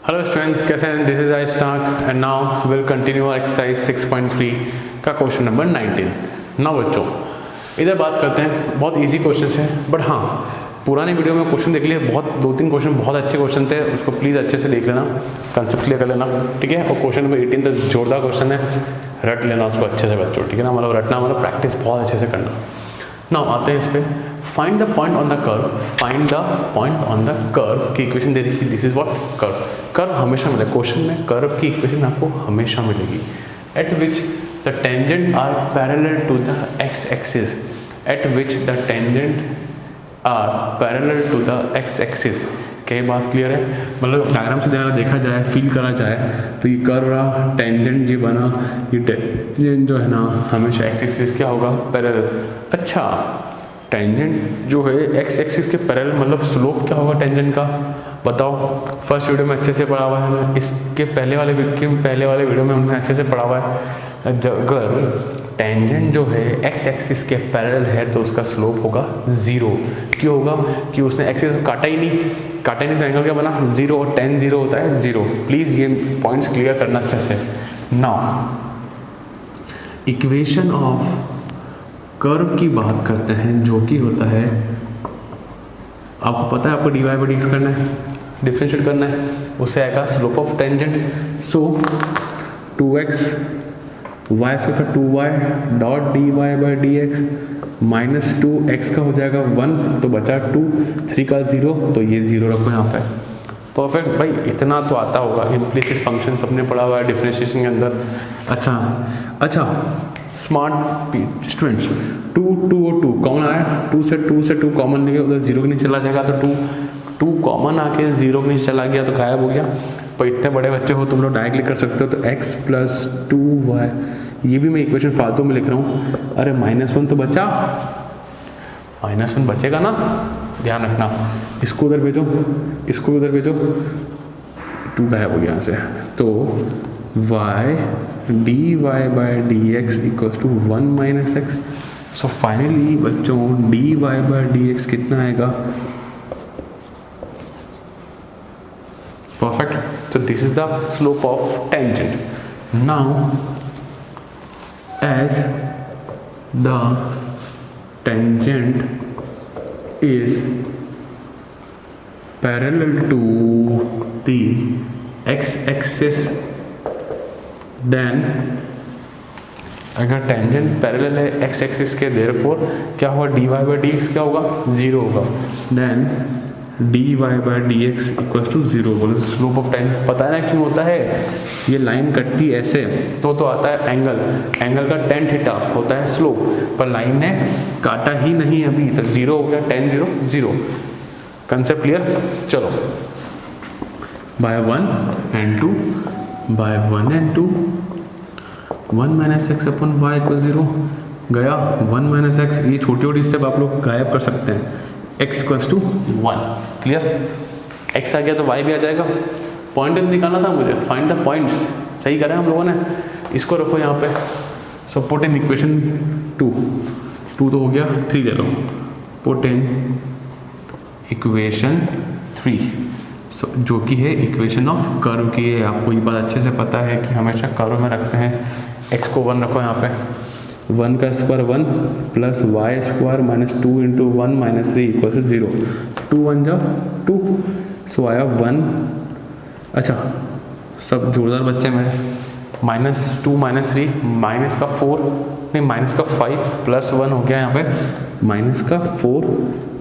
Hello students, कैसे हैं? This is I Stark and now will continue exercise 6.3 का question number 19। Now बच्चों इधर बात करते हैं, बहुत इजी क्वेश्चन है, बट हाँ पुराने वीडियो में क्वेश्चन देख लिए, बहुत 2-3 क्वेश्चन बहुत अच्छे क्वेश्चन थे, उसको प्लीज़ अच्छे से देख लेना, कंसेप्ट क्लियर कर लेना, ठीक है। और क्वेश्चन नंबर 18 तक जोरदार क्वेश्चन है, रट लेना उसको अच्छे से बच्चों, ठीक है ना। मतलब रटना मतलब प्रैक्टिस बहुत अच्छे से करना। नाउ आते हैं इस पर, find the point on the curve, find the point on the curve की इक्वेशन दे रही है, this is what curve. Curve हमेशा मिलेगा क्वेश्चन में, कर्व की इक्वेशन आपको हमेशा मिलेगी। At which the tangent are parallel to the X axis, at which the tangent are parallel to the X axis. क्या बात क्लियर है? मतलब डायग्राम से देखा जाए, फील करा जाए तो ये कर्व रहा, टेंजेंट ये बना, ये टेंजेंट जो है ना हमेशा एक्स एक्सिस क्या होगा, पैरेलल। अच्छा, टेंजेंट जो है एक्स एक्सिस के पैरेलल, मतलब स्लोप क्या होगा टेंजेंट का, बताओ। फर्स्ट वीडियो में अच्छे से पढ़ा हुआ है, इसके पहले वाले वीडियो में हमने अच्छे से पढ़ा हुआ है। अगर टेंजेंट जो है एक्स एक्सिस के पैरेलल है तो उसका स्लोप होगा 0। क्यों होगा? कि उसने एक्सिस काटा ही नहीं तो एंगल क्या बना, 0, और tan 0 होता है 0। प्लीज़ ये पॉइंट्स क्लियर करना अच्छे से। नाउ इक्वेशन ऑफ कर्व की बात करते हैं, जो कि होता है, आपको पता है आपको dy बाई dx करना है, डिफ्रेंशिएट करना है, उससे आएगा slope of tangent. So 2x y से 2y dot dy by dx minus 2x का हो जाएगा 1, तो बचा 2, 3 का 0, तो ये 0 रखो यहाँ पे। परफेक्ट भाई, इतना तो आता होगा, इम्प्लिसिट फंक्शन सबने पढ़ा हुआ है डिफरेंशिएशन के अंदर। अच्छा स्मार्ट स्टूडेंट्स, 2 और 2 कॉमन आ रहा है, 2 से 2 कॉमन लेके उधर 0 के नीचे चला जाएगा, तो 2 कॉमन आके 0 के नीचे चला गया तो गायब हो गया। पर इतने बड़े बच्चे हो तुम लोग डायरेक्टली कर सकते हो, तो x प्लस 2y, ये भी मैं इक्वेशन फालतू में लिख रहा हूँ। अरे -1 तो बचा, -1 बचेगा ना, ध्यान रखना। इसको उधर भेजो, इसको उधर भेजो, 2 गायब हो गया यहाँ से, तो y dy by dx equals to 1 minus X. So finally बच्चों dy बाई dx कितना आएगा? Perfect. So this is the slope of tangent. Now, as the tangent is parallel to the x-axis, then अगर tangent parallel है x axis के, therefore क्या होगा, dy by dx क्या होगा, 0 होगा। Then dy by dx equals to 0। बोले slope of tangent पता है ना क्यों होता है, ये लाइन कटती है ऐसे तो आता है एंगल का tan थीटा होता है स्लोप, पर लाइन ने काटा ही नहीं अभी तक, 0 हो गया, tan 0 0। Concept clear? चलो, by 1 and 2, by 1 and 2, 1 minus x अपन वाई इक्वल 0 गया, 1 माइनस एक्स, ये छोटी स्टेप आप लोग गायब कर सकते हैं, x equals to 1। Clear? x आ गया तो y भी आ जाएगा। पॉइंट निकालना था मुझे, फाइंड द पॉइंट्स, सही करें हम लोगों ने। इसको रखो यहाँ पे, सो पुट इन इक्वेशन 2 तो हो गया, 3 ले लो, पुट इन इक्वेशन 3, सो जो कि है इक्वेशन ऑफ कर्व की है। आपको ये बात अच्छे से पता है कि हमेशा कर्व में रखते हैं, x को 1 रखो यहाँ पे, 1 का square 1 plus y square minus 2 into 1 minus 3 equal से 0। 2 1 जा 2, सो आया 1। अच्छा सब जोरदार बच्चे मेरे, -2 -3 माइनस का 4 नहीं माइनस का 5 प्लस 1 हो गया यहाँ पे माइनस का 4,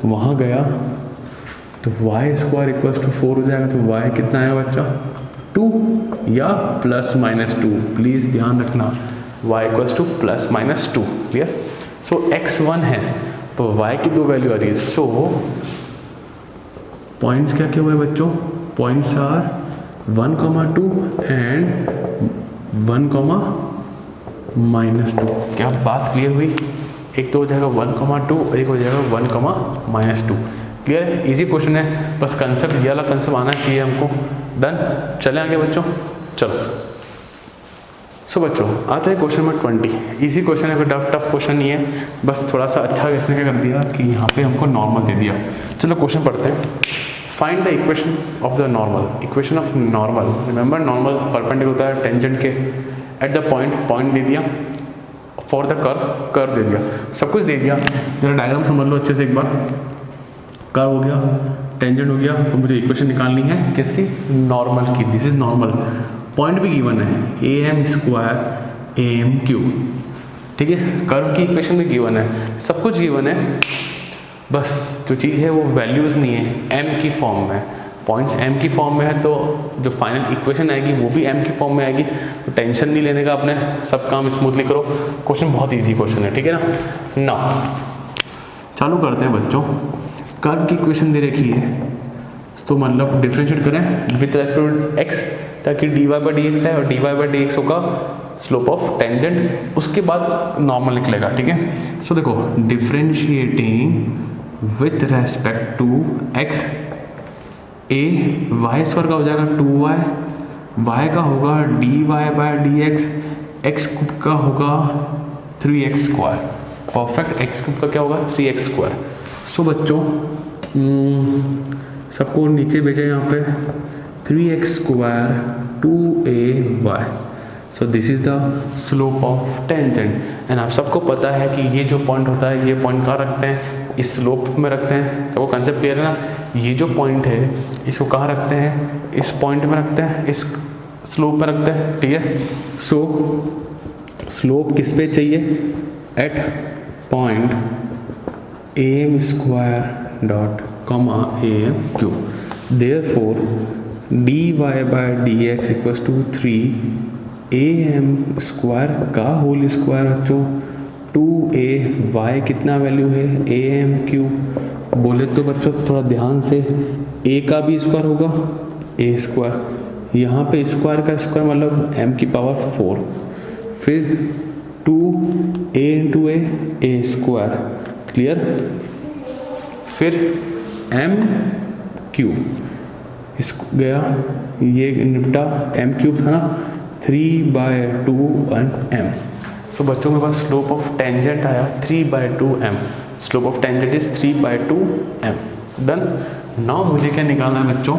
वहाँ गया तो वाई स्क्वायर इक्वल्स टू 4 हो जाएगा, तो वाई कितना आया बच्चा, 2 या प्लस -2। प्लीज़ ध्यान रखना, y equals to plus -2। Clear? So x 1 है तो y की 2 वैल्यू आ रही है। सो पॉइंट्स क्या क्या हुए बच्चों, पॉइंट्स आर 1, 2 एंड 1, -2। क्या बात क्लियर हुई? एक तो हो जाएगा 1, 2 और एक हो जाएगा 1, -2। क्लियर है? इजी क्वेश्चन है, बस कंसेप्ट ये वाला कंसेप्ट आना चाहिए हमको। डन? चले आगे बच्चों, चलो। सो बच्चों आते हैं क्वेश्चन नंबर 20। इजी क्वेश्चन है, कोई टफ क्वेश्चन नहीं है, बस थोड़ा सा अच्छा इसने क्या कर दिया कि यहाँ पे हमको नॉर्मल दे दिया। चलो क्वेश्चन पढ़ते हैं। Find the equation of the normal. Equation of normal, remember normal perpendicular होता है टेंजेंट के। एट द पॉइंट दे दिया, फॉर द कर्व दे दिया, सब कुछ दे दिया। जरा डायग्राम समझ लो अच्छे से एक बार। कर्व हो गया, टेंजेंट हो गया, तो मुझे इक्वेशन निकालनी है किसकी, नॉर्मल की। दिस इज नॉर्मल, पॉइंट भी गिवन है am² am³, ठीक है। कर्व की इक्वेशन भी गिवन है, सब कुछ गिवन है, बस जो चीज़ है वो वैल्यूज़ नहीं है, m की फॉर्म में। पॉइंट्स m की फॉर्म में है तो जो फाइनल इक्वेशन आएगी वो भी m की फॉर्म में आएगी। तो टेंशन नहीं लेने का, अपने सब काम स्मूथली करो। क्वेश्चन बहुत इजी क्वेश्चन है, ठीक है ना। नाउ चालू करते हैं बच्चों। कर्व की इक्वेशन दे रखी है, तो मतलब डिफरेंशिएट करें विथ रेस्पेक्ट x, ताकि dy/dx है और dy/dx होगा स्लोप ऑफ टेंजेंट, उसके बाद नॉर्मल निकलेगा, ठीक है। सो देखो, differentiating with respect to x, a y² का हो जाएगा 2y, y का होगा dy/dx, x³ का होगा 3x²। परफेक्ट, x³ का क्या होगा 3x²। सो बच्चों सबको नीचे भेजा यहाँ पे 3x² 2ay। So this is the slope of tangent. And आप सबको पता है कि ये जो पॉइंट होता है, ये पॉइंट कहाँ रखते हैं, इस स्लोप में रखते हैं। सबको कंसेप्ट क्लियर है ना। ये जो पॉइंट है इसको कहाँ रखते हैं, इस पॉइंट में रखते हैं, इस स्लोप में रखते हैं, ठीक है। सो स्लोप किस पे चाहिए, at point am² dot comma am³। Therefore dy/dx equals to 3am² का होल स्क्वायर बच्चों 2a, y कितना वैल्यू है am³। बोले तो बच्चों थोड़ा ध्यान से, a का भी स्क्वायर होगा a², यहाँ पे स्क्वायर का स्क्वायर मतलब m⁴, फिर 2a × a² क्लियर, फिर m³ इस गया, ये निपटा, m³ था ना, 3/2m। सो बच्चों के पास स्लोप ऑफ टेंजेंट आया 3/2m। Slope of tangent is 3/2m। Done. Now मुझे क्या निकालना है बच्चों,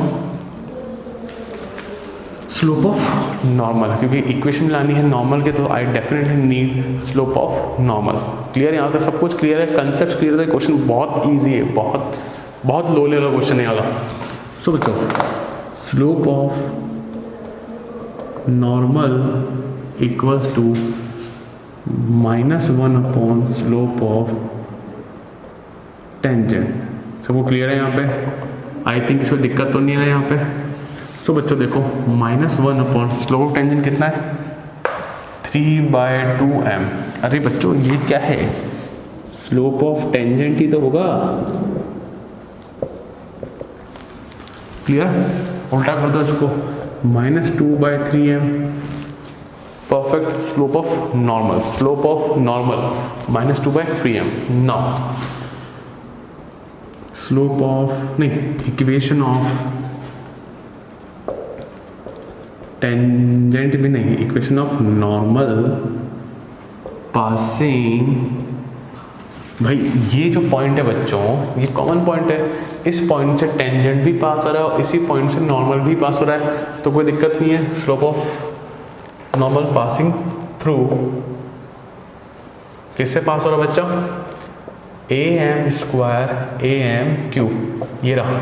स्लोप ऑफ नॉर्मल, क्योंकि इक्वेशन लानी है नॉर्मल के, तो I definitely need slope of normal. Clear, यहाँ तक सब कुछ क्लियर है, कंसेप्ट क्लियर है। क्वेश्चन बहुत इजी है, बहुत लो लेवल क्वेश्चन है वाला। सो बच्चों slope of normal equals to -1 slope of tangent. सबको क्लियर है यहाँ पे, आई थिंक इसमें दिक्कत तो नहीं है यहाँ पे। सो बच्चों देखो, -1 स्लोप ऑफ टेंजेंट कितना है 3/2m। अरे बच्चों ये क्या है, स्लोप ऑफ टेंजेंट ही तो होगा। क्लियर, उल्टा कर दो इसको, -2/3m। Perfect, slope of normal, slope of normal -2/3m। Now slope of नहीं, इक्वेशन ऑफ टेंजेंट भी नहीं, इक्वेशन ऑफ नॉर्मल पासिंग। भाई ये जो पॉइंट है बच्चों, ये कॉमन पॉइंट है, इस पॉइंट से टेंजेंट भी पास हो रहा है और इसी पॉइंट से नॉर्मल भी पास हो रहा है, तो कोई दिक्कत नहीं है। Slope of normal passing through किससे पास हो रहा है बच्चा, am² am³, ये रहा।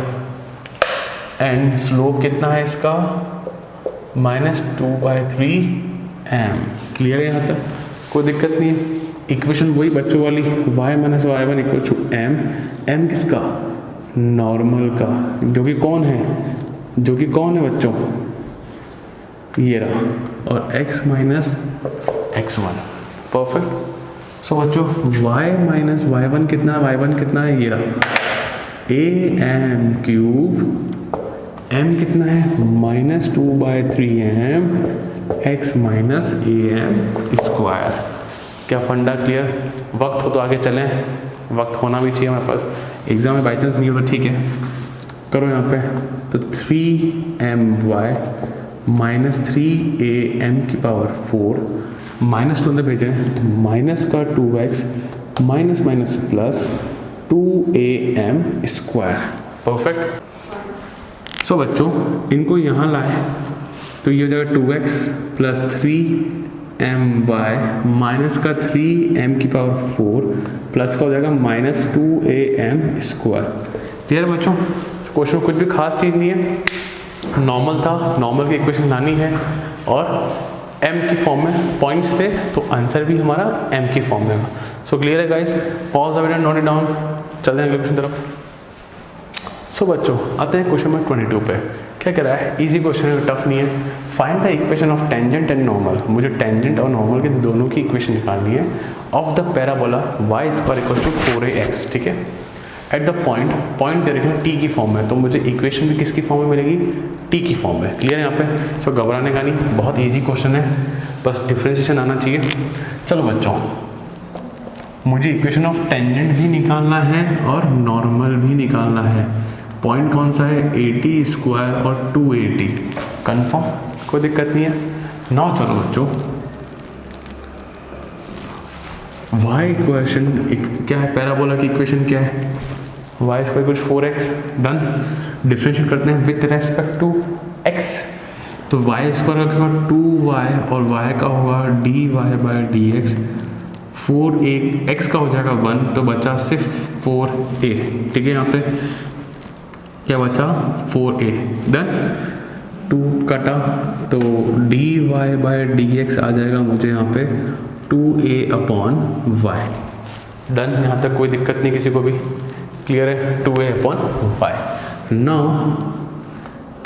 एंड स्लोप कितना है इसका, -2/3m। क्लियर है यहाँ तक, कोई दिक्कत नहीं है। इक्वेशन वही बच्चों वाली, y - y1 = m। m किसका, नॉर्मल का, जो कि कौन है बच्चों, ये रहा, और x - x1। परफेक्ट। सो बच्चों y - y1 कितना है, ये रहा am³, m कितना है -2/3m, x - am²। क्या फंडा क्लियर। वक्त हो तो आगे चलें, वक्त होना भी चाहिए हमारे पास, एग्जाम में बाई चांस नहीं हो तो ठीक है, करो यहाँ पे। तो 3my -3am⁴, -2 अंदर भेजें, माइनस का 2x, minus plus 2am²। Perfect. सो बच्चों इनको यहाँ लाए तो ये हो जाएगा 2x प्लस 3my माइनस का 3m⁴ प्लस का हो जाएगा माइनस 2am²। क्लियर बच्चों? क्वेश्चन में कुछ भी खास चीज़ नहीं है, नॉर्मल था, नॉर्मल की इक्वेशन लानी है और m की फॉर्म में पॉइंट्स थे तो आंसर भी हमारा m की फॉर्म में। सो क्लियर है guys? Pause the video, note it down, चलते हैं अगले क्वेश्चन तरफ। सो बच्चों आते हैं क्वेश्चन नंबर 22 पे। क्या कह रहा है? इजी क्वेश्चन है, टफ नहीं है। Find the equation of tangent and normal. मुझे टेंजेंट और नॉर्मल के दोनों की इक्वेशन निकालनी है of the parabola y = 4ax। ठीक है, एट द पॉइंट दे रखे हैं t की फॉर्म में, तो मुझे इक्वेशन भी किसकी फॉर्म में मिलेगी? t की फॉर्म में। क्लियर है यहाँ पे? सो घबराने का नहीं, बहुत इजी क्वेश्चन है, बस डिफरेंशिएशन आना चाहिए। चलो बच्चों, मुझे इक्वेशन ऑफ टेंजेंट भी निकालना है और नॉर्मल भी निकालना है। पॉइंट कौन सा है? 80² और 280। कंफर्म, कोई दिक्कत नहीं है। नाउ चलो बच्चों, y इक्वेशन क्या है? पैराबोला की इक्वेशन क्या है? y² 4x। डन। डिफरेंशिएट करते हैं विथ रेस्पेक्ट टू x, तो y² रखेगा 2y और y का होगा dy/dx। 4a x का हो जाएगा 1, तो बचा सिर्फ 4a। ठीक है, यहाँ पे क्या बचा? 4a। डन। 2 कटा तो dy/dx आ जाएगा मुझे यहाँ पे 2a/y। डन, यहाँ तक कोई दिक्कत नहीं किसी को भी? क्लियर है? 2a/y। नाउ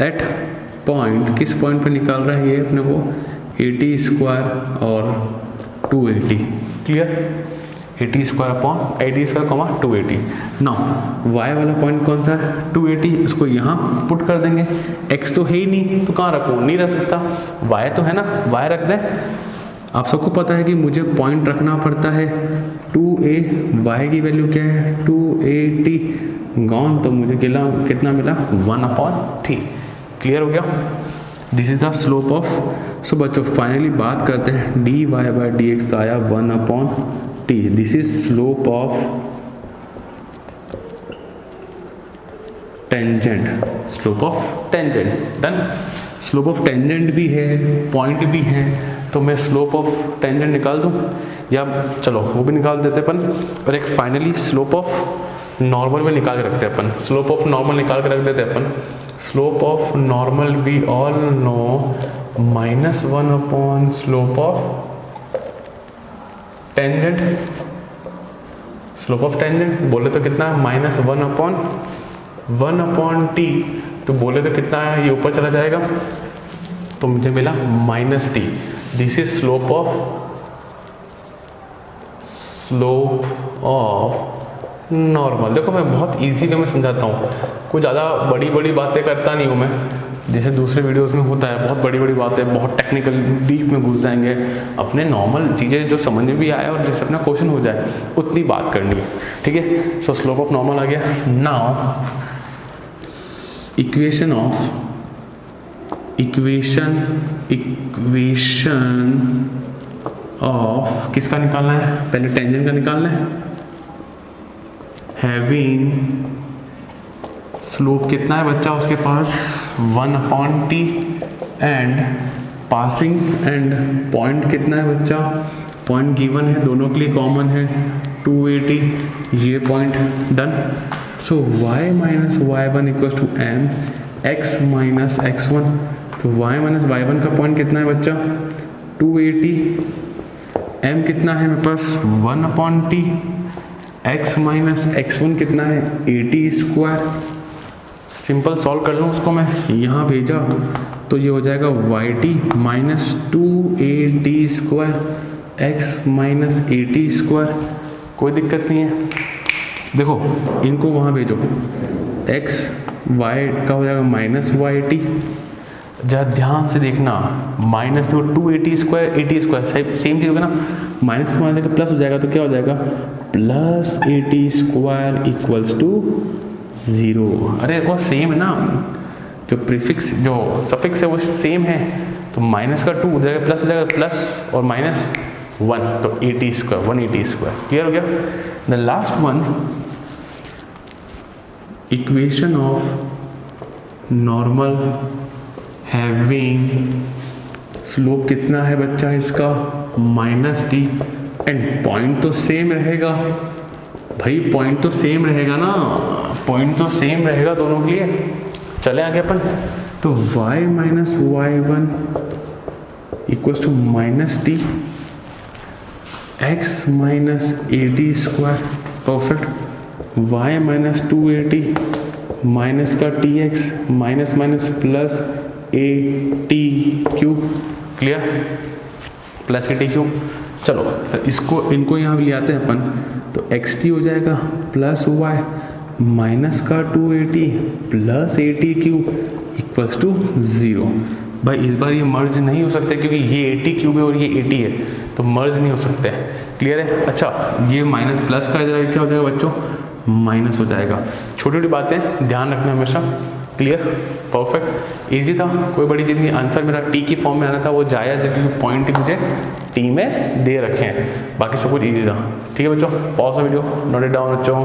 एट पॉइंट, किस पॉइंट पे निकाल रहा है ये अपने को? 80² और 280। क्लियर? 80², 280। नाउ y वाला पॉइंट कौन सा है? 280। इसको यहाँ पुट कर देंगे, x तो है ही नहीं तो कहाँ रखूँ? नहीं रख सकता। y तो है ना, y रख दें। आप सबको पता है कि मुझे पॉइंट रखना पड़ता है 2a, y की वैल्यू क्या है? 280 गॉन, तो मुझे कितना मिला? 1/t। क्लियर हो गया? This is the slope of. So बच्चों फाइनली बात करते हैं dy/dx आया 1/t। This is slope of tangent. Slope of tangent. Done. Slope of tangent भी है, पॉइंट भी है, तो मैं स्लोप ऑफ टेंजेंट निकाल दूं, या चलो वो भी निकाल देते अपन, और एक फाइनली स्लोप ऑफ नॉर्मल में निकाल के रखते हैं अपन। स्लोप ऑफ नॉर्मल निकाल के रख देते हैं अपन। Slope of normal we all know -1 slope of tangent. Slope of tangent बोले तो कितना है? -1/t। तो बोले तो कितना है? ये ऊपर चला जाएगा तो मुझे मिला -t। This is slope of normal. देखो मैं बहुत इजी वे में समझाता हूँ, कुछ ज़्यादा बड़ी बातें करता नहीं हूँ मैं, जैसे दूसरे वीडियोस में होता है। बहुत बड़ी बातें, बहुत टेक्निकल डीप में घुस जाएंगे। अपने नॉर्मल चीज़ें जो समझ में भी आए और जिससे अपना क्वेश्चन हो जाए उतनी बात करनी है। ठीक है, सो स्लोप ऑफ नॉर्मल आ गया। नाउ इक्वेशन ऑफ किसका निकालना है? पहले टेंजेंट का निकालना है। हैविंग स्लोप कितना है बच्चा उसके पास? 1/t and passing and point कितना है बच्चा? पॉइंट गिवन है, दोनों के लिए कॉमन है 280, ये पॉइंट। डन। सो y - y1 = m, x - x1। तो y - y1 का पॉइंट कितना है बच्चा? 280। m कितना है मेरे पास? 1/t। x - x1 कितना है? 80²। सिंपल सॉल्व कर लूँ उसको मैं, यहाँ भेजा तो ये हो जाएगा yt - 280² x - 80²। कोई दिक्कत नहीं है। देखो इनको वहाँ भेजो, x y का हो जाएगा -yt। जरा ध्यान से देखना, माइनस तो 280² 80² सेम चीज़ होगा ना, माइनस से प्लस हो जाएगा तो क्या हो जाएगा? +80² = 0। अरे वो सेम है ना, जो प्रीफिक्स जो सफिक्स है वो सेम है, तो माइनस का 2 हो जाएगा, प्लस हो जाएगा, प्लस और -1, तो 80², 180²। क्लियर हो गया? The last one, equation of normal having slope कितना है बच्चा इसका -t एंड पॉइंट तो सेम रहेगा भाई, पॉइंट तो सेम रहेगा ना, पॉइंट तो सेम रहेगा दोनों के लिए। चले आगे अपन, तो y minus y1 equals to -t x minus AT square, perfect. y minus 2AT minus का tx minus minus plus AT cube, clear, plus AT cube. चलो तो इसको इनको यहाँ भी ले आते हैं अपन, तो xt हो जाएगा प्लस y माइनस का 2AT plus AT cube equals to 0। भाई इस बार ये मर्ज नहीं हो सकते क्योंकि ये AT क्यूब है और ये AT है, तो मर्ज नहीं हो सकते, क्लियर है। अच्छा ये माइनस प्लस का इधर क्या हो जाएगा बच्चों, माइनस हो जाएगा। छोटी छोटी बातें ध्यान रखना हमेशा, क्लियर, परफेक्ट, इजी था, कोई बड़ी चीज़ नहीं। आंसर मेरा टी की फॉर्म में आना था, वो जायज़ है क्योंकि पॉइंट मुझे टी में दे रखे हैं, बाकी सब कुछ इजी था। ठीक है बच्चों, pause video, note it down बच्चों।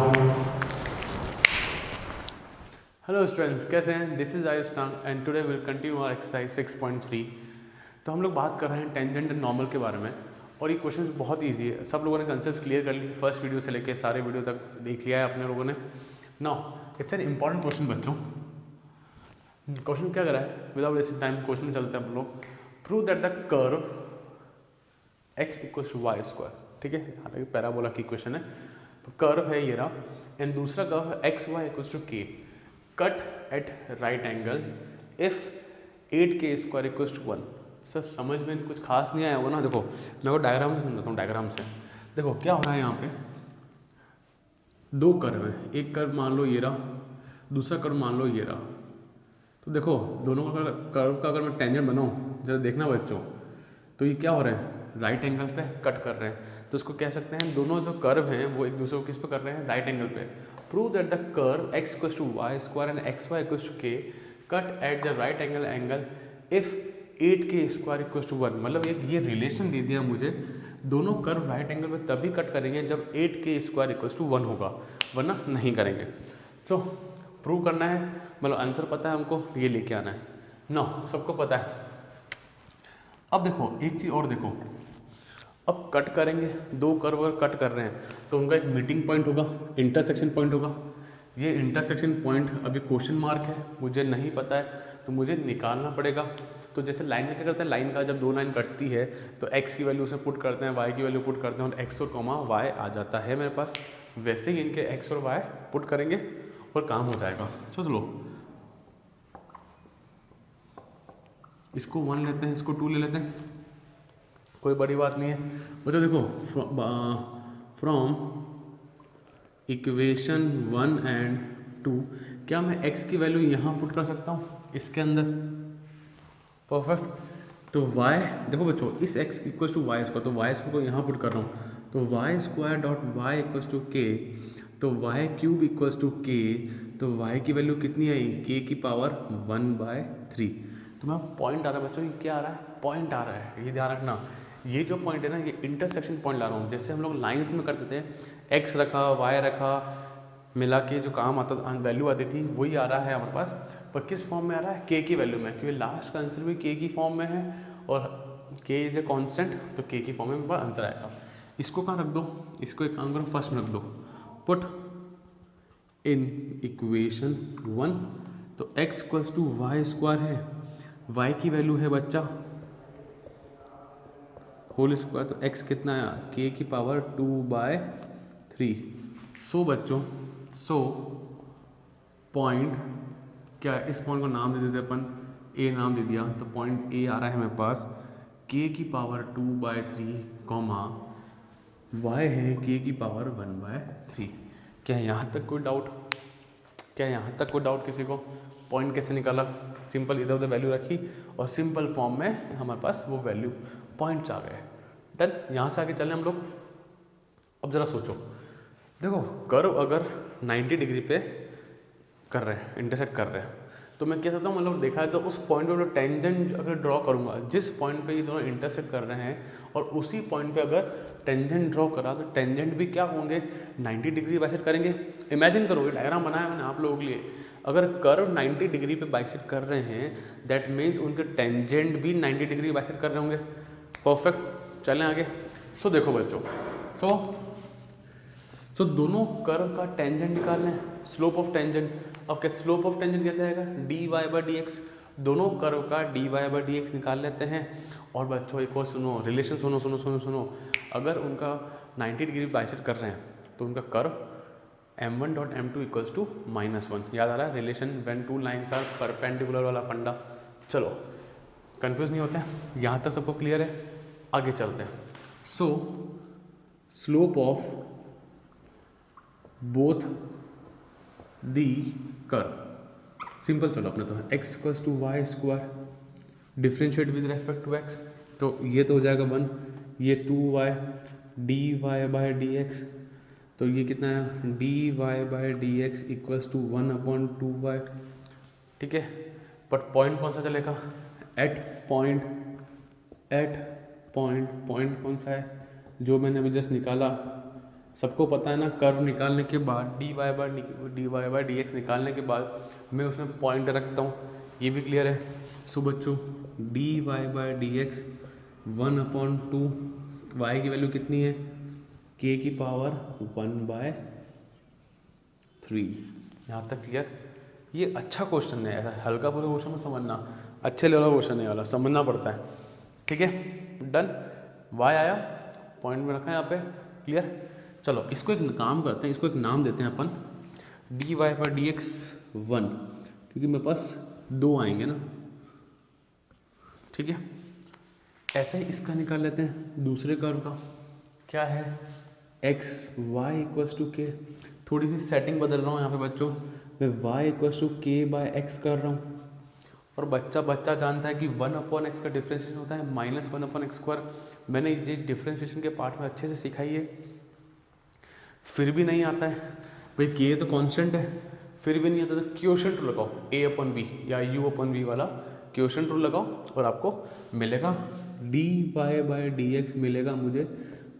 हेलो स्टूडेंट्स, कैसे हैं? This is Ayush Nag and today will continue our exercise 6.3। तो हम लोग बात कर रहे हैं टेंजेंट एंड नॉर्मल के बारे में, और ये क्वेश्चन बहुत ईजी है। सब लोगों ने कंसेप्ट क्लियर कर ली, फर्स्ट वीडियो से लेके सारे वीडियो तक देख लिया है अपने लोगों ने। Now it's an important question बच्चों। क्वेश्चन क्या करा है, विदाउट वेस्टिंग टाइम क्वेश्चन में चलते हैं हम लोग। Prove that the curve x equals to y square, ठीक है, हालांकि पैराबोला की क्वेश्चन है। तो कर्व है ये रहा, एंड दूसरा कर्व है x y equals to k, cut at right angle if 8k square equals to 1। Sir समझ में कुछ खास नहीं आया होगा ना। देखो मैं को डायग्राम से समझाता हूँ, डायग्राम से देखो क्या हो रहा है। यहाँ पे दो कर्व है, एक कर्व मान लो ये रहा, दूसरा कर्व मान लो ये रहा। तो देखो दोनों का कर्व का अगर मैं टेंजेंट बनाऊँ, जरा देखना बच्चों, तो ये क्या हो रहा है, राइट एंगल पे कट कर रहे हैं। तो इसको कह सकते हैं दोनों जो कर्व हैं वो एक दूसरे को किस पे कर रहे हैं, राइट एंगल पे। Prove that the curve x equals to y square and x y equals to k cut at the right angle if 8k square equals to 1। मतलब ये रिलेशन दे दिया मुझे, दोनों कर्व राइट एंगल पे तभी cut करेंगे जब 8k स्क्वायर इक्वल्स टू 1 होगा, वरना नहीं करेंगे। सो प्रूव करना है, मतलब आंसर पता है हमको, ये लेके आना है ना, सबको पता है। अब देखो एक चीज़ और देखो, अब कट करेंगे, दो कर्व अगर कट कर रहे हैं तो उनका एक मीटिंग पॉइंट होगा, इंटरसेक्शन पॉइंट होगा। ये इंटरसेक्शन पॉइंट अभी क्वेश्चन मार्क है, मुझे नहीं पता है, तो मुझे निकालना पड़ेगा। तो जैसे लाइन में क्या करते हैं, लाइन का जब दो लाइन कटती है तो x की वैल्यू उसमें पुट करते हैं, y की वैल्यू पुट करते हैं, और x और कॉमा y आ जाता है मेरे पास। वैसे ही इनके x और y पुट करेंगे और काम हो जाएगा। चलो इसको 1 लेते हैं, इसको 2 ले लेते हैं, कोई बड़ी बात नहीं है। बच्चों देखो फ्रॉम इक्वेशन 1 एंड 2 क्या मैं x की वैल्यू यहाँ पुट कर सकता हूँ इसके अंदर, परफेक्ट। तो y देखो बच्चों, इस x equals to y square, तो वाई स्क्वायर को यहाँ पुट कर रहा हूँ, तो y square dot y equals to k, तो Y cube equals to k, तो y की वैल्यू कितनी आई, k की पावर 1/3। तो मैं पॉइंट आ रहा है बच्चों, ये क्या आ रहा है, पॉइंट आ रहा है, ये ध्यान रखना। ये जो पॉइंट है ना, ये इंटरसेक्शन पॉइंट ला रहा हूँ। जैसे हम लोग लाइंस में करते थे, x रखा y रखा, मिला के जो काम आता वैल्यू आती थी वही आ रहा है हमारे पास, पर किस फॉर्म में आ रहा है, k की वैल्यू में, क्योंकि लास्ट का आंसर भी k की फॉर्म में है और k इज ए कॉन्स्टेंट, तो k की फॉर्म में मेरे पास आंसर आएगा। इसको कहाँ रख दो, इसको एक काम करो, फर्स्ट में रख दो, पुट इन इक्वेशन 1, तो x equals to y square है, y की वैल्यू है बच्चा होल स्क्वायर, तो x कितना है, k की पावर 2/3। सो बच्चों, सो पॉइंट क्या, इस पॉइंट को नाम दे देते अपन, a नाम दे दिया, तो पॉइंट a आ रहा है मेरे पास k की पावर 2/3 कॉमा y है k की पावर 1/3। क्या यहाँ तक कोई डाउट, क्या यहाँ तक कोई डाउट किसी को? पॉइंट कैसे निकाला, सिंपल इधर उधर वैल्यू रखी और सिंपल फॉर्म में हमारे पास वो वैल्यू पॉइंट्स आ गए। डन, यहाँ से आगे चलें हम लोग। अब ज़रा सोचो, देखो कर्व अगर 90 डिग्री पे कर रहे हैं, इंटरसेक्ट कर रहे हैं, तो मैं कह सकता हूँ, मतलब देखा है तो उस पॉइंट पे टेंजेंट अगर ड्रॉ करूँगा, जिस पॉइंट पे ये दोनों इंटरसेक्ट कर रहे हैं और उसी पॉइंट पे अगर टेंजेंट ड्रॉ करा, तो टेंजेंट भी क्या होंगे, 90 डिग्री वैसे करेंगे। इमेजिन करो, ये डायग्राम बनाया मैंने आप लोगों के लिए, अगर कर्व 90 डिग्री पे बाइसेक्ट कर रहे हैं दैट मीन्स उनके टेंजेंट भी 90 डिग्री बाइसेक्ट कर रहे होंगे। परफेक्ट, चलें आगे। सो देखो बच्चों, सो दोनों कर्व का टेंजेंट निकालना है, स्लोप ऑफ टेंजेंट। अब क्या स्लोप ऑफ टेंजेंट कैसे आएगा, dy/dx। दोनों कर्व का dy/dx निकाल लेते हैं। और बच्चों एक और सुनो, रिलेशन सुनो सुनो सुनो सुनो। अगर उनका 90 डिग्री बाइसेक्ट कर रहे हैं तो उनका कर्व m1.m2 = -1। याद आ रहा है relation when two lines are perpendicular वाला फंडा। चलो कंफ्यूज नहीं होते हैं, यहाँ तक सबको क्लियर है, आगे चलते हैं। So slope of both the curve, simple. चलो अपने तो x = y², differentiate with respect to x, तो ये तो हो जाएगा 1, ये 2y dy/dx, तो ये कितना है dy/dx = 1/2y। ठीक है, बट पॉइंट कौन सा चलेगा, एट पॉइंट कौन सा है जो मैंने अभी जस्ट निकाला, सबको पता है ना। कर्व निकालने के बाद dy/dx निकालने के बाद मैं उसमें पॉइंट रखता हूँ, ये भी क्लियर है। सो बच्चों dy/dx 1/2, y की वैल्यू कितनी है, k की पावर 1/3। यहाँ तक क्लियर। ये अच्छा क्वेश्चन है, ऐसा हल्का पूरा क्वेश्चन में समझना, अच्छे लेवल का क्वेश्चन है वाला, समझना पड़ता है। ठीक है, डन। y आया, पॉइंट में रखा है यहाँ पे, क्लियर। चलो इसको एक काम करते हैं, इसको एक नाम देते हैं अपन dy/dx 1, क्योंकि मेरे पास 2 आएंगे ना। ठीक है, ऐसे ही इसका निकाल लेते हैं दूसरे कर्व का, क्या है x y = k। थोड़ी सी सेटिंग बदल रहा हूँ यहाँ पे बच्चों, मैं y = k/x कर रहा हूँ। और बच्चा जानता है कि 1/x का डिफ्रेंशिएशन होता है -1/x²। मैंने ये डिफ्रेंशिएशन के पार्ट में अच्छे से सिखाई है, फिर भी नहीं आता है भाई, k तो कांस्टेंट है, फिर भी नहीं आता तो क्वोशिएंट रूल लगाओ, a/b या u/v वाला क्वोशिएंट रूल लगाओ और आपको मिलेगा dy/dx मिलेगा मुझे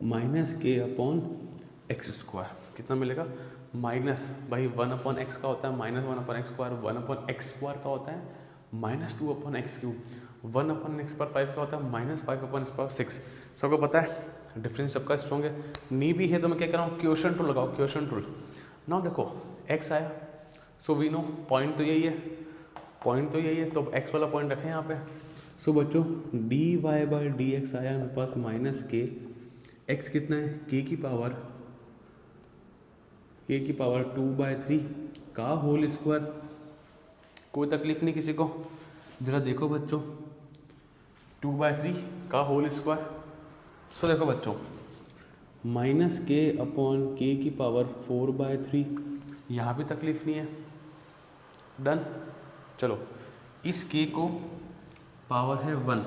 -k/x²। कितना मिलेगा, माइनस भाई 1/x का होता है -1/x², 1/x² का होता है -2/x³, 1/x/5 का होता है -5/6। सबको पता है, डिफरेंस सबका स्ट्रॉन्ग है। नहीं भी है तो मैं क्या कर रहा हूँ, क्वोशिएंट रूल लगाओ, क्वोशिएंट रूल। नाउ देखो x आया, सो वी नो पॉइंट तो यही है, तो x वाला पॉइंट रखें यहाँ पे। सो बच्चों dy/dx आया मेरे पास -k, x कितना है, k की पावर 2/3 का होल स्क्वायर। कोई तकलीफ नहीं किसी को, जरा देखो बच्चों 2/3 का होल स्क्वायर। सो देखो बच्चों -k/k की पावर 4/3, यहाँ भी तकलीफ नहीं है, डन। चलो इस k को पावर है 1,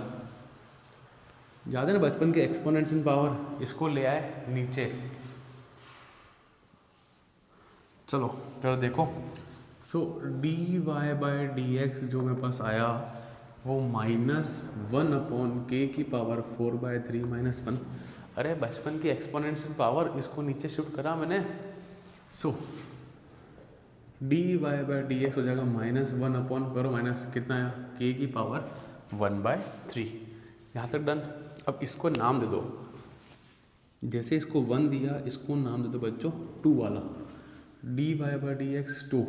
याद है ना बचपन के एक्सपोनेंट्स इन पावर, इसको ले आए नीचे। चलो जरा देखो, सो dy/dx जो मेरे पास आया वो -1/k की पावर 4/3 -1। अरे बचपन की एक्सपोनेंट्स इन पावर, इसको नीचे शिफ्ट करा मैंने। सो dy/dx हो जाएगा -1 करो माइनस कितना आया, k की पावर 1/3। यहाँ तक डन। अब इसको नाम दे दो, जैसे इसको 1 दिया, इसको नाम दे दो बच्चों 2 वाला, dy/dx 2।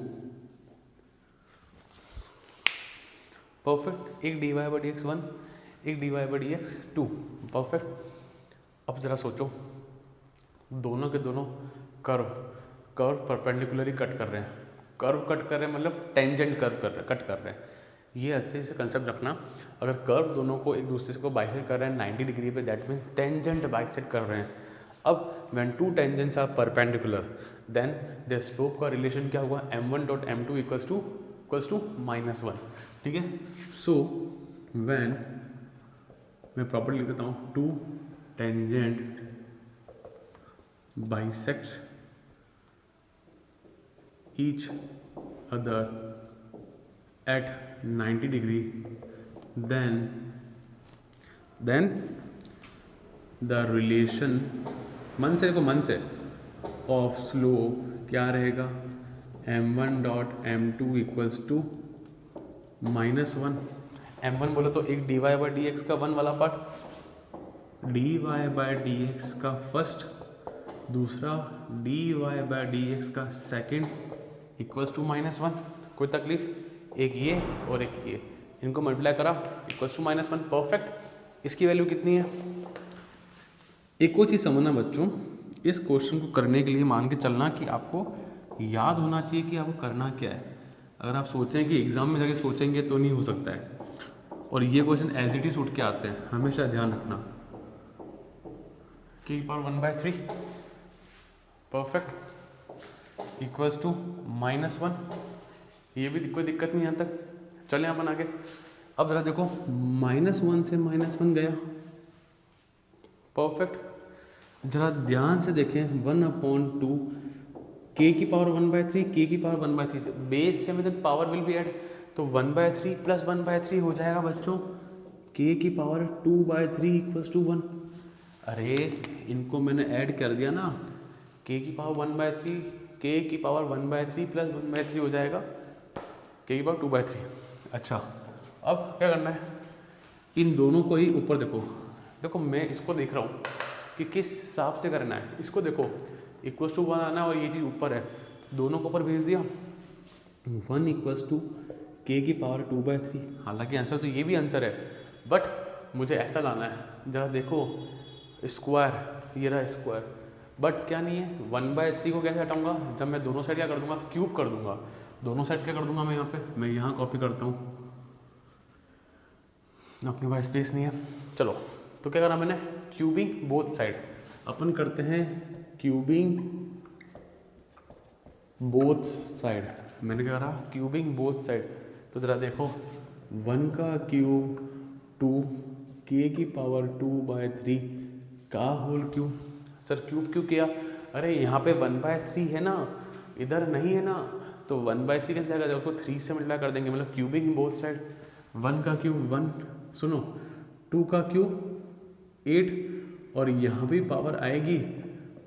परफेक्ट, एक dy/dx 1, एक dy/dx 2, परफेक्ट। अब जरा सोचो, दोनों के दोनों कर्व परपेंडिकुलरली कट कर रहे हैं, कर्व कट कर रहे हैं मतलब टेंजेंट कर्व कट कर रहे हैं। ये अच्छे से कंसेप्ट रखना, अगर कर्व दोनों को एक दूसरे को बाइसेक्ट कर रहे हैं 90 डिग्री पे, दैट मीन्स टेंजेंट बाइसेक्ट कर रहे हैं। अब when two tangents are perpendicular then the slope का रिलेशन क्या हुआ, m1.m2 = -1। ठीक है, सो व्हेन, मैं प्रॉपर्ली लिख देता हूँ, two tangent bisects each other at 90 degree, then the relation, मन से of slope क्या रहेगा, m1 dot m2 equals to -1। m1 बोले तो एक dy बाई डी एक्स का 1 वाला part, dy by d x का फर्स्ट, दूसरा dy बाई डी एक्स का सेकेंड इक्वल्स टू -1। कोई तकलीफ, एक ये और एक ये, इनको मल्टीप्लाई करा इक्वल्स टू -1। परफेक्ट। इसकी वैल्यू कितनी है? एक और चीज़ समझना बच्चों, इस क्वेश्चन को करने के लिए मान के चलना कि आपको याद होना चाहिए कि आपको करना क्या है। अगर आप सोचें कि एग्ज़ाम में जाके सोचेंगे तो नहीं हो सकता है। और ये क्वेश्चन एज इट इज उठ के आते हैं, हमेशा ध्यान रखना। k power 1/3 perfect equals to -1। ये भी कोई दिक्कत नहीं यहाँ तक। चलें अपन आगे। अब ज़रा देखो, -1 से -1 गया, परफेक्ट। जरा ध्यान से देखें, 1/2 k की पावर 1/3, k की पावर 1/3, बेस से मतलब पावर विल बी एड, तो 1/3 प्लस 1/3 हो जाएगा बच्चों k की पावर 2/3 इक्वल्स टू 1। अरे इनको मैंने ऐड कर दिया ना, k की पावर 1/3, k की पावर 1/3 प्लस 1/3 हो जाएगा k की पावर 2/3। अच्छा, अब क्या करना है, इन दोनों को ही ऊपर देखो। देखो मैं इसको देख रहा हूँ कि किस हिसाब से करना है। इसको देखो इक्वल्स टू 1 आना है और ये चीज़ ऊपर है, तो दोनों को ऊपर भेज दिया। 1 इक्वल्स टू k की पावर 2/3। हालांकि आंसर तो ये भी आंसर है, बट मुझे ऐसा लाना है। ज़रा देखो स्क्वायर, ये रहा स्क्वायर, बट क्या नहीं है, 1/3 को कैसे हटाऊंगा? जब मैं दोनों साइड क्या कर दूंगा, क्यूब कर दूंगा। दोनों साइड क्या कर दूंगा मैं यहाँ पे, मैं यहाँ कॉपी करता हूँ, अपने पास स्पेस नहीं है। चलो तो क्या करा मैंने, क्यूबिंग बोथ साइड। अपन करते हैं क्यूबिंग बोथ साइड। मैंने क्या करा, क्यूबिंग बोथ साइड। तो ज़रा देखो, 1 का क्यूब 2, k की पावर 2/3 का होल क्यूब। सर क्यूब क्यों किया? अरे यहाँ पे 1/3 है ना, इधर नहीं है ना, तो 1/3 कैसे आएगा? जब उसको 3 से मल्टीप्लाई कर देंगे, मतलब क्यूबिंग बोथ साइड। 1 का क्यूब 1, सुनो, 2 का क्यूब 8, और यहाँ भी पावर आएगी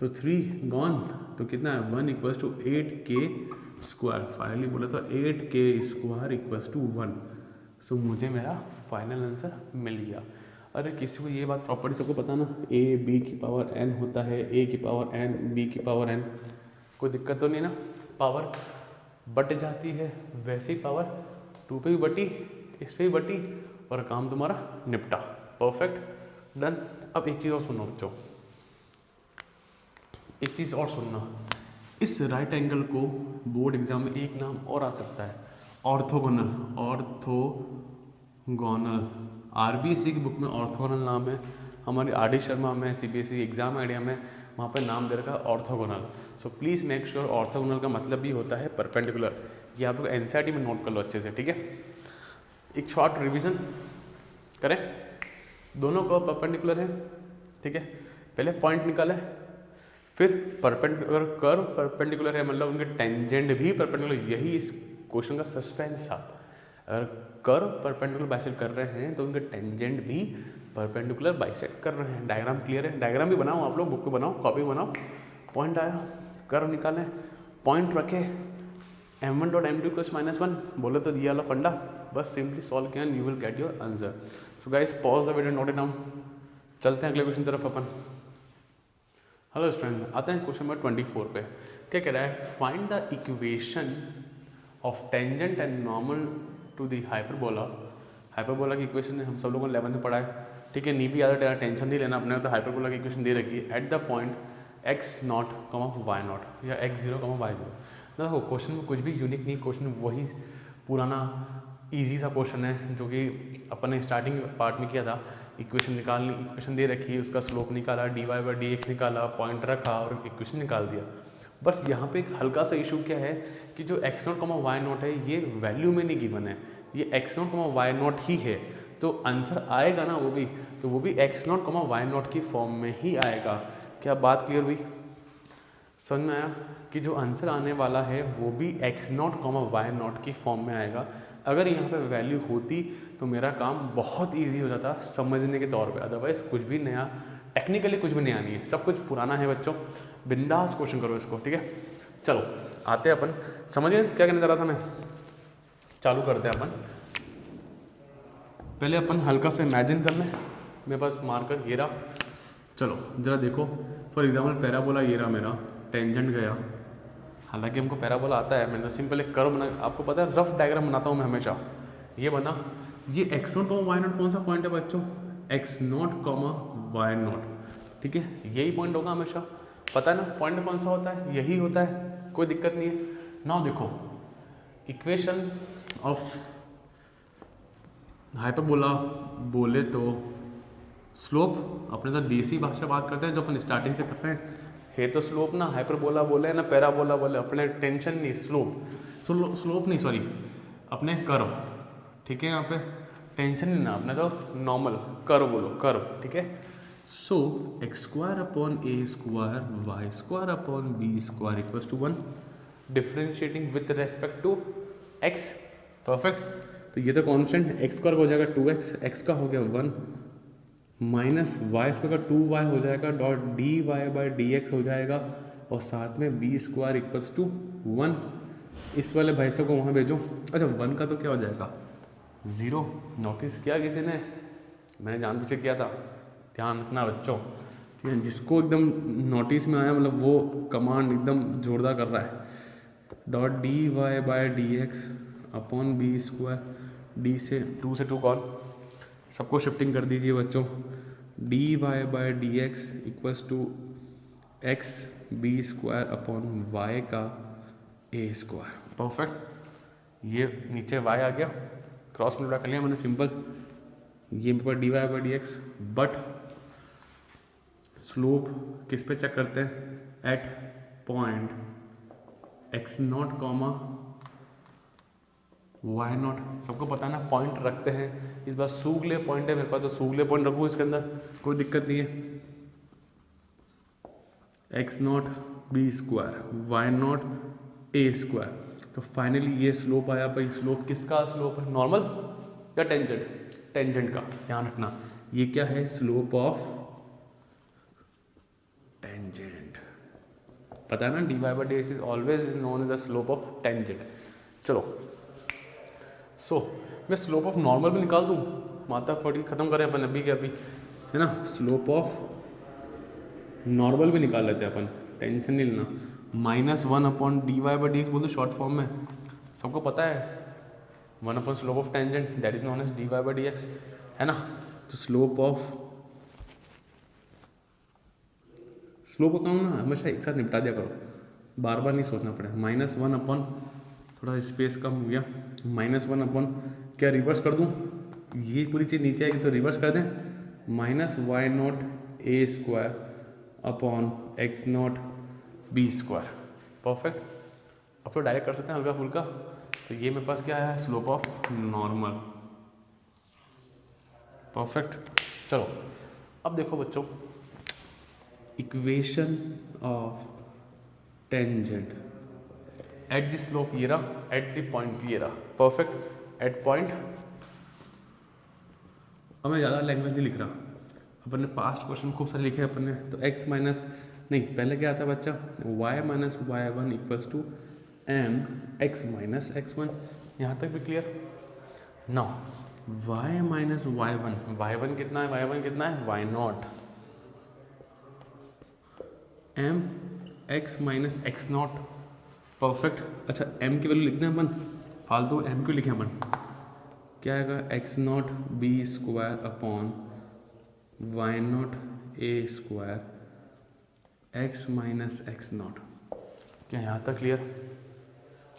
तो 3 गॉन, तो कितना है 1 equals to 8k square. Finally बोले तो 8k स्क्वायर इक्वल्स टू 1। सो मुझे मेरा फाइनल आंसर मिल गया। अरे किसी को ये बात प्रॉपर्टी सबको पता ना, a b की पावर n होता है, a की पावर n b की पावर n। कोई दिक्कत तो नहीं ना, पावर बट जाती है, वैसी पावर 2 पे भी बटी, इस पे भी बटी, और काम तुम्हारा निपटा। Perfect, done. अब एक चीज़ और सुनो बच्चों, एक चीज़ और सुनना, इस राइट एंगल को बोर्ड एग्जाम में एक नाम और आ सकता है, ऑर्थोगोनल। ऑर्थोगोनल, आरबीएससी की बुक में ऑर्थोगोनल नाम है, हमारी आर डी शर्मा में सीबीएसई एग्जाम आइडिया में वहाँ पे नाम दे रखा है orthogonal. So please make sure, orthogonal का मतलब भी होता है परपेंडिकुलर। ये आप लोग एनसीईआरटी में नोट कर लो अच्छे से, ठीक है। एक शॉर्ट रिवीजन करें, दोनों को परपेंडिकुलर है, ठीक है। पहले पॉइंट निकाले, फिर परपेंडिकुलर कर्व परपेंडिकुलर है, मतलब उनके टेंजेंट भी परपेंडिकुलर। यही इस क्वेश्चन का सस्पेंस था। अगर कर्व परपेंडिकुलर बाइसेक्ट कर रहे हैं तो उनके टेंजेंट भी परपेंडिकुलर बाइसेक्ट कर रहे हैं। डायग्राम क्लियर है? डायग्राम भी बनाओ आप लोग, बुक पे बनाओ, कॉपी बनाओ। पॉइंट आया, कर्व निकालें, पॉइंट रखे, m1 डॉट m2 इक्वल्स -1 बोले तो दिया वाला फंडा, बस सिंपली सॉल्व किया and you will get your answer. So guys pause the video, note it down. चलते हैं अगले क्वेश्चन तरफ अपन। हेलो स्टूडेंट, आते हैं क्वेश्चन नंबर 24 पे। क्या कह रहा है, find the equation of tangent and normal to the hyperbola. Hyperbola की इक्वेशन हम सब लोगों ने 11th में पढ़ा है, ठीक है। नहीं भी ज़्यादा टेंशन नहीं लेना अपने, तो हाइपरबोला की इक्वेशन दे रखी है। Eight the point x0, y0 या x0, y0। देखो क्वेश्चन में कुछ भी यूनिक नहीं, क्वेश्चन वही पुराना इजी सा क्वेश्चन है जो कि अपन ने स्टार्टिंग पार्ट में किया था। इक्वेशन निकालनी, इक्वेशन दे रखी है, उसका स्लोप निकाला, dy/dx निकाला, पॉइंट रखा और इक्वेशन निकाल दिया। बस यहाँ पे एक हल्का सा इशू क्या है कि जो x0, y0 है ये वैल्यू में नहीं गिवन है, ये x0, y0 ही है, तो आंसर आएगा ना वो भी x0, y0 की फॉर्म में ही आएगा। क्या बात क्लियर हुई? समझ में आया कि जो आंसर आने वाला है वो भी x0, y0 की फॉर्म में आएगा। अगर यहाँ पे वैल्यू होती तो मेरा काम बहुत इजी हो जाता समझने के तौर पे। अदरवाइज कुछ भी नया, टेक्निकली कुछ भी नया नहीं है, सब कुछ पुराना है बच्चों। बिंदास क्वेश्चन करो इसको, ठीक है। चलो आते हैं अपन, समझिए क्या कहने जा रहा था मैं। चालू करते हैं अपन। पहले अपन हल्का सा इमेजिन कर लें, मेरे पास मार्कर ये रहा, चलो ज़रा देखो। फॉर एग्जांपल पैराबोला ये रहा मेरा, टेंजेंट गया, हालांकि हमको पैराबोला आता है, मैंने सिंपल एक कर्व बना, आपको पता है रफ डायग्राम बनाता हूँ मैं हमेशा। ये बना, ये x0 और y0 कौन सा पॉइंट है बच्चों, x0, y0, ठीक है, यही पॉइंट होगा हमेशा, पता है ना पॉइंट कौन सा होता है, यही होता है, कोई दिक्कत नहीं है। नाउ देखो इक्वेशन ऑफ हाइपरबोला बोले तो स्लोप, अपने तो देसी भाषा बात करते हैं जो अपन स्टार्टिंग से कर रहे हैं, है तो स्लोप ना, हाइपरबोला बोले ना पैराबोला बोले, अपने टेंशन नहीं, स्लोप नहीं सॉरी, अपने कर्व, ठीक है, यहाँ पे टेंशन नहीं ना, अपने तो नॉर्मल कर्व बोलो, कर्व, ठीक है। So x square upon a square y square upon b square equals to 1, differentiating with respect to x, perfect. तो ये तो कॉन्स्टेंट एक्स स्क्वायर हो जाएगा 2x, एक्स का हो गया 1, माइनस वाई स्क्वायर का 2y हो जाएगा, dot d y by d x हो जाएगा, और साथ में बी स्क्वायर इक्वल्स टू 1। इस वाले भाई साहब को वहाँ भेजो। अच्छा 1 का तो क्या हो जाएगा 0, नोटिस किया किसी ने, मैंने जानबूझ के किया था, ध्यान रखना बच्चों, ठीक है, जिसको एकदम नोटिस में आया मतलब वो कमांड एकदम जोरदार कर रहा है, dot d y by d x upon b square, d से 2 से 2 कॉल, सबको शिफ्टिंग कर दीजिए बच्चों, d y by d x equals to x b square upon y का ए स्क्वायर, परफेक्ट। ये नीचे y आ गया, क्रॉस मल्टीप्लाई कर लिया मैंने सिंपल, ये मेरे पास d y by d x, but slope किस पे चेक करते हैं, eight point x0 comma y0, सबको पता है ना पॉइंट रखते हैं, इस बार सूगले पॉइंट है मेरे पास, तो सूगले पॉइंट रखूँ इसके अंदर, कोई दिक्कत नहीं है। x0 b square, y0 a square, तो फाइनली ये स्लोप आया भाई, स्लोप किसका स्लोप है, नॉर्मल या टेंजेंट, टेंजेंट का, ध्यान रखना, ये क्या है, स्लोप ऑफ टेंजेंट, पता है ना, d y by d x is always is known as the slope of tangent. चलो सो मैं स्लोप ऑफ नॉर्मल भी निकाल दूँ, माता फोड़ी खत्म करें अपन अभी के अभी, है ना, स्लोप ऑफ नॉर्मल भी निकाल लेते हैं अपन, टेंशन नहीं लेना, -1 upon d y by d x बोल दो शॉर्ट फॉर्म में, सबको पता है 1 upon slope of tangent that is known as d y by d x, है ना। तो स्लोप का काम ना हमेशा एक साथ निपटा दिया करो, बार बार नहीं सोचना पड़े, -1 अपॉन, थोड़ा स्पेस कम हो गया, -1 अपॉन, क्या रिवर्स कर दूँ, ये पूरी चीज़ नीचे आएगी तो रिवर्स कर दें, -y0 a square upon x0 b square, perfect. अब तो डायरेक्ट कर सकते हैं हल्का फुल्का, तो ये मेरे पास क्या है, स्लोप ऑफ नॉर्मल, परफेक्ट। चलो अब देखो बच्चों, equation of tangent at the slope ये रहा, एट द पॉइंट ये रहा, परफेक्ट, एट पॉइंट। अब मैं ज़्यादा लैंग्वेज नहीं लिख रहा, अपन ने पास्ट क्वेश्चन खूब सारे लिखे अपन ने, तो x माइनस नहीं, पहले क्या आता है बच्चा, y minus y1 equals to m x minus x1, यहाँ तक भी clear. Now y minus y1 कितना है, y1 कितना है, y0, m x minus x0, perfect. अच्छा m की वैल्यू लिखते हैं अपन, फालतू m क्यों लिखे अपन, क्या आएगा, x0 b square upon y0 a square x minus x0, क्या यहाँ तक क्लियर।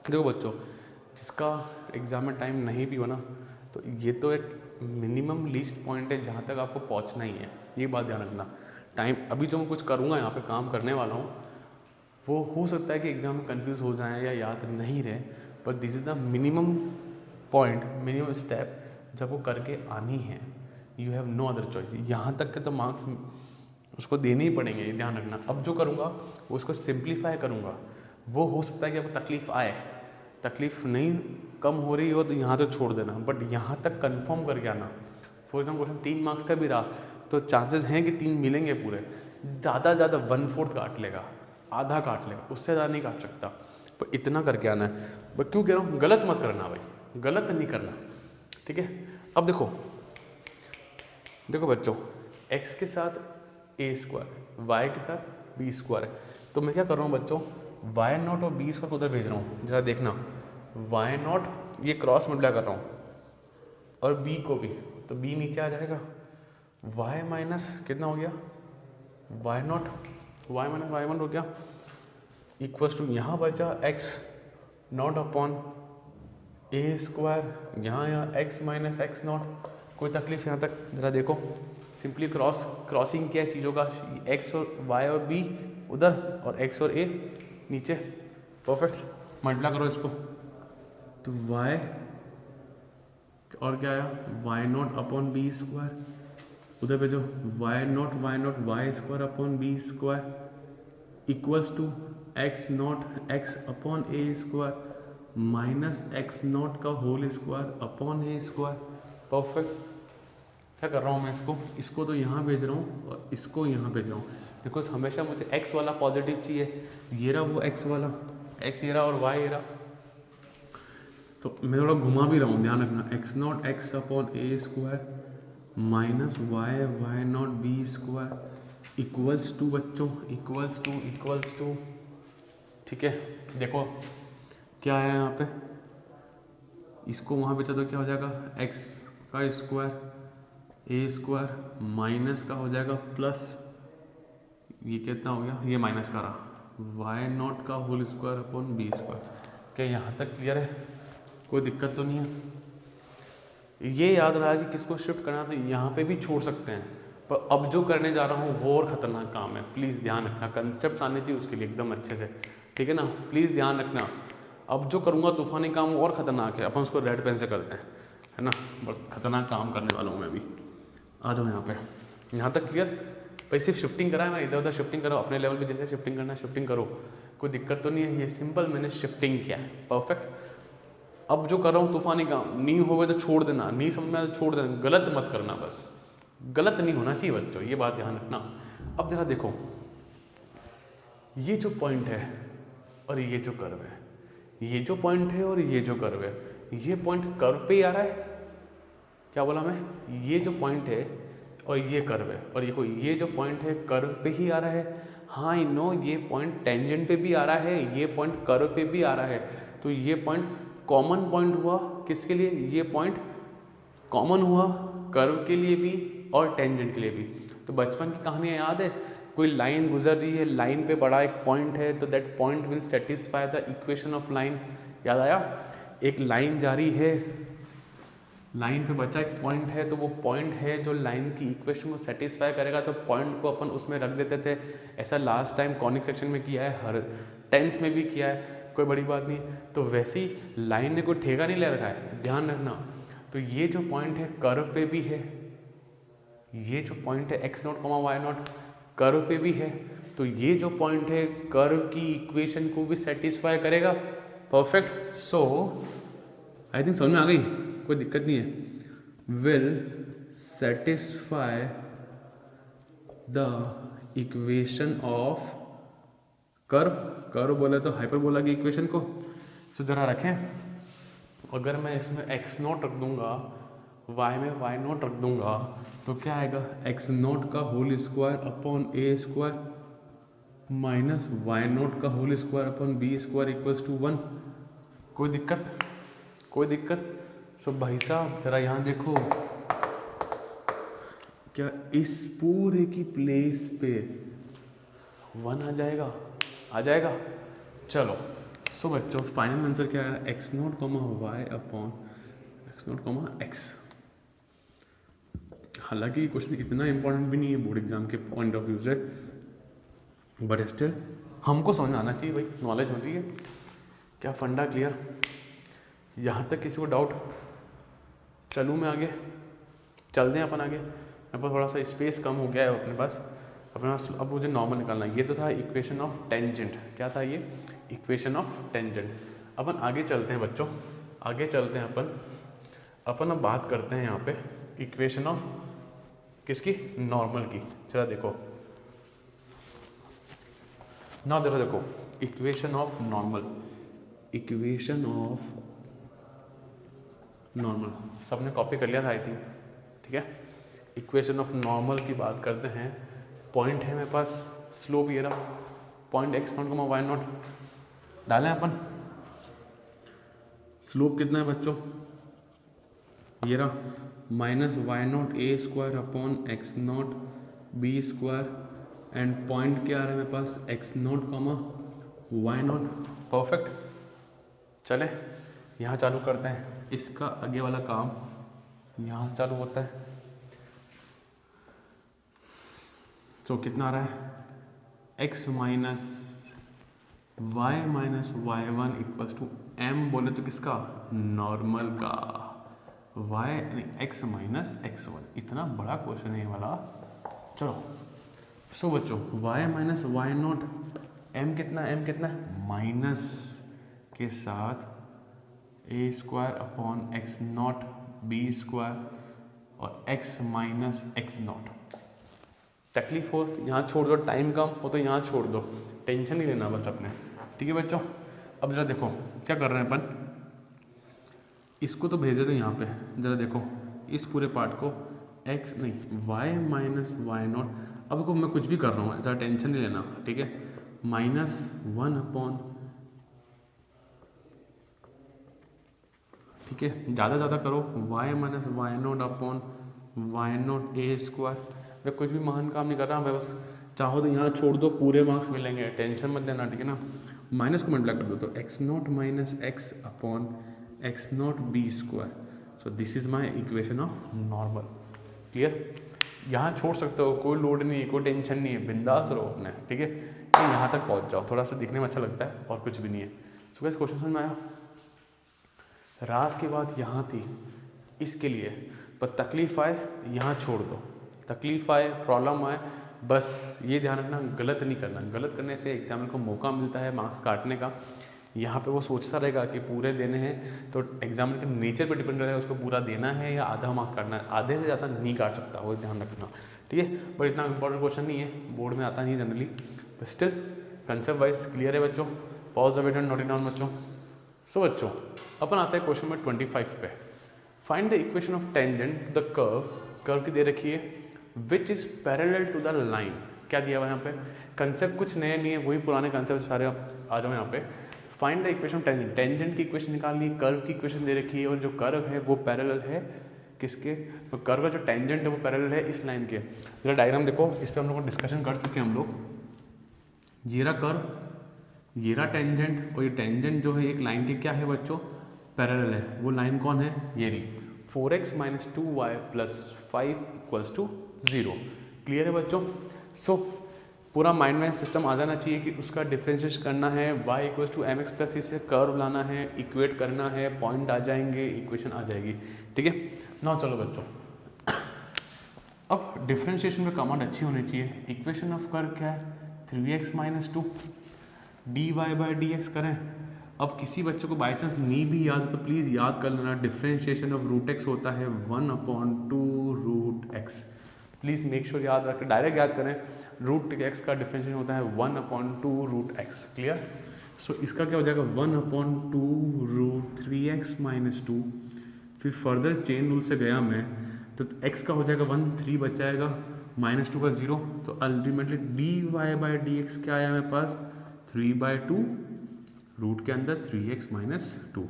देखो बच्चों, जिसका एग्जाम में टाइम नहीं भी हो ना, तो ये तो एक मिनिमम लीस्ट पॉइंट है जहाँ तक आपको पहुँचना ही है, ये बात ध्यान रखना। टाइम अभी जो मैं कुछ करूँगा यहाँ पे काम करने वाला हूँ, वो हो सकता है कि एग्ज़ाम में कंफ्यूज हो जाए या याद नहीं रहे, पर this is the minimum point, minimum step जब वो करके आनी है, you have no other choice. यहाँ तक के तो मार्क्स उसको देने ही पड़ेंगे, ये ध्यान रखना। अब जो करूँगा वो उसको सिंप्लीफाई करूँगा, वो हो सकता है कि आपको तकलीफ़ आए, तकलीफ़ नहीं कम हो रही हो तो यहाँ तो छोड़ देना, बट यहाँ तक कंफर्म करके आना। फॉर एग्जाम्पल क्वेश्चन 3 मार्क्स का भी रहा तो चांसेस हैं कि 3 मिलेंगे पूरे, ज़्यादा 1/4 काट लेगा, आधा काट लेगा, उससे ज़्यादा नहीं काट सकता। पर इतना करके आना है। बट क्यों कह रहा हूँ, गलत मत करना भाई, गलत नहीं करना, ठीक है। अब देखो बच्चों, x के साथ a स्क्वायर, y के साथ b स्क्वायर है, तो मैं क्या कर रहा हूँ बच्चों, y नॉट और b स्क्वायर उधर भेज रहा हूँ। जरा देखना, y नॉट ये क्रॉस मल्टीप्लाई कर रहा हूँ और b को भी, तो b नीचे आ जाएगा, y माइनस कितना हो गया, y not, y minus y one हो गया, इक्वल्स टू यहाँ बचा x not upon a square, यहाँ x माइनस एक्स नॉट। कोई तकलीफ यहाँ तक? जरा देखो, सिंपली क्रॉसिंग क्या है चीज़ों का, x और y और b उधर और x और a नीचे, परफेक्ट। मल्टीप्लाई करो इसको, तो y और क्या आया, y not upon b square, उधर भेजो y not y square upon b square equals to x not x upon a square minus x not का whole square upon a square, perfect. क्या कर रहा हूँ मैं, इसको तो यहाँ भेज रहा हूँ और इसको यहाँ भेज रहा हूँ, बिकॉज हमेशा मुझे x वाला पॉजिटिव चाहिए, ये रहा वो x वाला, x ये रहा और y ये रहा, तो मैं थोड़ा घुमा भी रहा हूँ, ध्यान रखना, x not x upon a square minus y not b square equals to बच्चों, इक्वल्स टू, ठीक है। देखो क्या है यहाँ पे, इसको वहाँ भेजा तो क्या हो जाएगा, x का स्क्वायर ए स्क्वायर माइनस का हो जाएगा प्लस, ये कितना हो गया, ये माइनस का रहा, वाई नॉट का whole square upon b square. क्या यहाँ तक क्लियर है? कोई दिक्कत तो नहीं है? ये याद रहा कि किसको शिफ्ट करना, तो यहाँ पे भी छोड़ सकते हैं, पर अब जो करने जा रहा हूँ वो और ख़तरनाक काम है, प्लीज़ ध्यान रखना, कंसेप्ट आने चाहिए उसके लिए एकदम अच्छे से, ठीक है ना, प्लीज़ ध्यान रखना। अब जो करूँगा तूफानी काम और ख़तरनाक है, अपन उसको रेड पेन से करते हैं, है ना, बहुत खतरनाक काम करने वाला हूँ मैं भी। आ जाओ यहाँ पे, यहाँ तक क्लियर? भाई सिर्फ शिफ्टिंग करा है, मैं इधर उधर शिफ्टिंग करो, अपने लेवल पे जैसे शिफ्टिंग करना है शिफ्टिंग करो, कोई दिक्कत तो नहीं है, ये सिंपल मैंने शिफ्टिंग किया है, परफेक्ट। अब जो कर रहा हूँ तूफानी काम, नहीं होवे तो छोड़ देना, नहीं समझ में तो छोड़ देना, गलत मत करना, बस गलत नहीं होना चाहिए बच्चों, ये बात ध्यान रखना। अब जरा देखो, ये जो पॉइंट है और ये जो कर्व है, ये जो पॉइंट है और ये जो कर्व है, ये पॉइंट कर्व पे ही आ रहा है, क्या बोला मैं, ये जो पॉइंट है और ये कर्व है, और ये जो पॉइंट है कर्व पे ही आ रहा है। हाँ आई नो, ये पॉइंट टेंजेंट पे भी आ रहा है, ये पॉइंट कर्व पे भी आ रहा है, तो ये पॉइंट कॉमन पॉइंट हुआ किसके लिए, ये पॉइंट कॉमन हुआ कर्व के लिए भी और टेंजेंट के लिए भी। तो बचपन की कहानी याद है, कोई लाइन गुजर रही है, लाइन पे बड़ा एक पॉइंट है, तो that point will satisfy the equation of line, याद आया? एक लाइन जा रही है, लाइन पे बचा एक पॉइंट है, तो वो पॉइंट है जो लाइन की इक्वेशन को सेटिस्फाई करेगा, तो पॉइंट को अपन उसमें रख देते थे। ऐसा लास्ट टाइम कॉनिक सेक्शन में किया है, हर 10th में भी किया है, कोई बड़ी बात नहीं। तो वैसे ही लाइन ने कोई ठेका नहीं ले रखा है, ध्यान रखना। तो ये जो पॉइंट है कर्व पे भी है, ये जो पॉइंट है x not comma y not curve पे भी है, तो ये जो पॉइंट है कर्व की इक्वेशन को भी सेटिस्फाई करेगा, परफेक्ट। सो आई थिंक समझ में आ गई, कोई दिक्कत नहीं है। Will satisfy the equation of curve बोले तो हाइपरबोला की इक्वेशन को। तो जरा रखें, अगर मैं इसमें x नॉट रख दूंगा, y में y नॉट रख दूंगा, तो क्या आएगा, x नॉट का whole square upon a square minus y naught का whole square upon b square equals to 1। कोई दिक्कत? कोई दिक्कत? सो भाई साहब जरा यहाँ देखो, क्या इस पूरे की प्लेस पे 1 आ जाएगा? आ जाएगा? चलो सो बच्चों फाइनल आंसर क्या है, x not comma y upon x not comma x. हालांकि क्वेश्चन इतना इंपॉर्टेंट भी नहीं है बोर्ड एग्जाम के पॉइंट ऑफ व्यू से, बट स्टिल हमको समझ में आना चाहिए भाई, नॉलेज होती है। क्या फंडा क्लियर? यहाँ तक किसी को डाउट? चलूँ मैं आगे, चलते हैं अपन आगे। मेरे पास थोड़ा सा स्पेस कम हो गया है अपने पास, अब मुझे नॉर्मल निकालना है। ये तो था इक्वेशन ऑफ टेंजेंट, क्या था ये, इक्वेशन ऑफ टेंजेंट। अपन आगे चलते हैं बच्चों, आगे चलते हैं अपन अब बात करते हैं यहाँ पे इक्वेशन ऑफ किसकी, नॉर्मल की। चला देखो ना, देखो equation of normal, equation of normal, सबने कॉपी कर लिया था आई थिंक, ठीक है। इक्वेशन ऑफ नॉर्मल की बात करते हैं। पॉइंट है मेरे पास, स्लोप ये रहा, point x naught comma y naught डालें अपन। स्लोप कितना है बच्चों, ये रहा minus y not a square upon x not b square, and point क्या आ रहा है मेरे पास, x not comma y naught. Perfect. चले यहाँ चालू करते हैं, इसका आगे वाला काम यहाँ से चालू होता है। तो कितना आ रहा है, x minus y one equals to m, बोले तो किसका, नॉर्मल का, y यानी x माइनस एक्स वन। इतना बड़ा क्वेश्चन है ये वाला। चलो सो बच्चों y minus y not, m कितना है माइनस के साथ a square upon x not b square और x माइनस एक्स नॉट। तकलीफ हो तो यहाँ छोड़ दो, टाइम कम हो तो यहाँ छोड़ दो, टेंशन नहीं लेना बस अपने, ठीक है बच्चों। अब जरा देखो क्या कर रहे हैं अपन, इसको तो भेज देते यहाँ पे, जरा देखो इस पूरे पार्ट को x नहीं y माइनस वाई नॉट। अब देखो मैं कुछ भी कर रहा हूँ, ज़रा टेंशन नहीं लेना, ठीक है। माइनस वन अपॉन, ठीक है, ज़्यादा करो, y minus y not upon y not a square. मैं कुछ भी महान काम नहीं कर रहा, मैं बस चाहो तो यहाँ छोड़ दो, पूरे मार्क्स मिलेंगे, टेंशन मत लेना, ठीक है ना। माइनस को मल्टीप्लाई कर दो तो x not minus x upon x not b square. So this is my equation of normal. Clear. यहाँ छोड़ सकते हो, कोई लोड नहीं है, कोई टेंशन नहीं है, बिंदास रहो अपने, ठीक है। तो यहाँ तक पहुँच जाओ, थोड़ा सा दिखने में अच्छा लगता है और कुछ भी नहीं है। सो गाइस क्वेश्चन समझ में आया। रास की बात यहाँ थी इसके लिए, पर तकलीफ आए यहाँ छोड़ दो, तकलीफ आए प्रॉब्लम आए, बस ये ध्यान रखना गलत नहीं करना। गलत करने से एग्जामिनर को मौका मिलता है मार्क्स काटने का। यहाँ पे वो सोचता रहेगा कि पूरे देने हैं, तो एग्जामिनर के नेचर पे डिपेंड रहेगा उसको पूरा देना है या आधा मार्क्स काटना है। आधे से ज़्यादा नहीं काट सकता, वो ध्यान रखना, ठीक है। बट इतना इंपॉर्टेंट क्वेश्चन नहीं है, बोर्ड में आता नहीं generally, but still concept wise clear है बच्चों। Pause the video, note it down बच्चों। सो बच्चों अपन आते हैं क्वेश्चन नंबर 25 पे। Find the equation of tangent the curve की दे रखी है which is parallel to the line. क्या दिया हुआ है यहाँ पे, कंसेप्ट कुछ नए नहीं है, वही पुराने कंसेप्ट सारे आ जाओ यहाँ पे। Find the equation of tangent, tangent की इक्वेशन निकाल ली, कर्व की इक्वेशन दे रखी है, और जो कर्व है वो पैरेलल है किसके, तो कर्व का जो टेंजेंट है वो पैरेलल है इस लाइन के। जरा डायग्राम देखो, इस पर हम लोग डिस्कशन कर चुके हैं हम लोग। ये रहा कर्व, ये रहा टेंजेंट, और ये टेंजेंट जो है एक लाइन के क्या है बच्चों, पैरेलल है। वो लाइन कौन है, ये रही 4x minus 2y plus 5 equals to 0। Clear है बच्चों। सो पूरा माइंड में सिस्टम आ जाना चाहिए कि उसका डिफरेंशिएशन करना है, y equals to m x plus c से कर्व लाना है, इक्वेट करना है, पॉइंट आ जाएंगे, इक्वेशन आ जाएगी, ठीक है ना। चलो बच्चों अब डिफरेंशिएशन में कमांड अच्छी होनी चाहिए। इक्वेशन ऑफ कर्व क्या है, 3x minus 2 dy by d x करें। अब किसी बच्चे को बाई चांस नहीं भी याद तो प्लीज़ याद कर लेना, डिफरेंशिएशन ऑफ रूट एक्स होता है 1/2 root x. Please make sure याद रखें, डायरेक्ट याद करें, रूट एक्स का डिफरेंशिएशन होता है 1/2 रूट एक्स। क्लियर। सो इसका क्या हो जाएगा 1/2 रूट 3x माइनस 2। फिर फर्दर चेन रूल से गया मैं तो x का हो जाएगा 1, 3 बच जाएगा, माइनस 2 का 0, तो ultimately dy by d x क्या आया मेरे पास 3/2 रूट के अंदर 3x माइनस 2।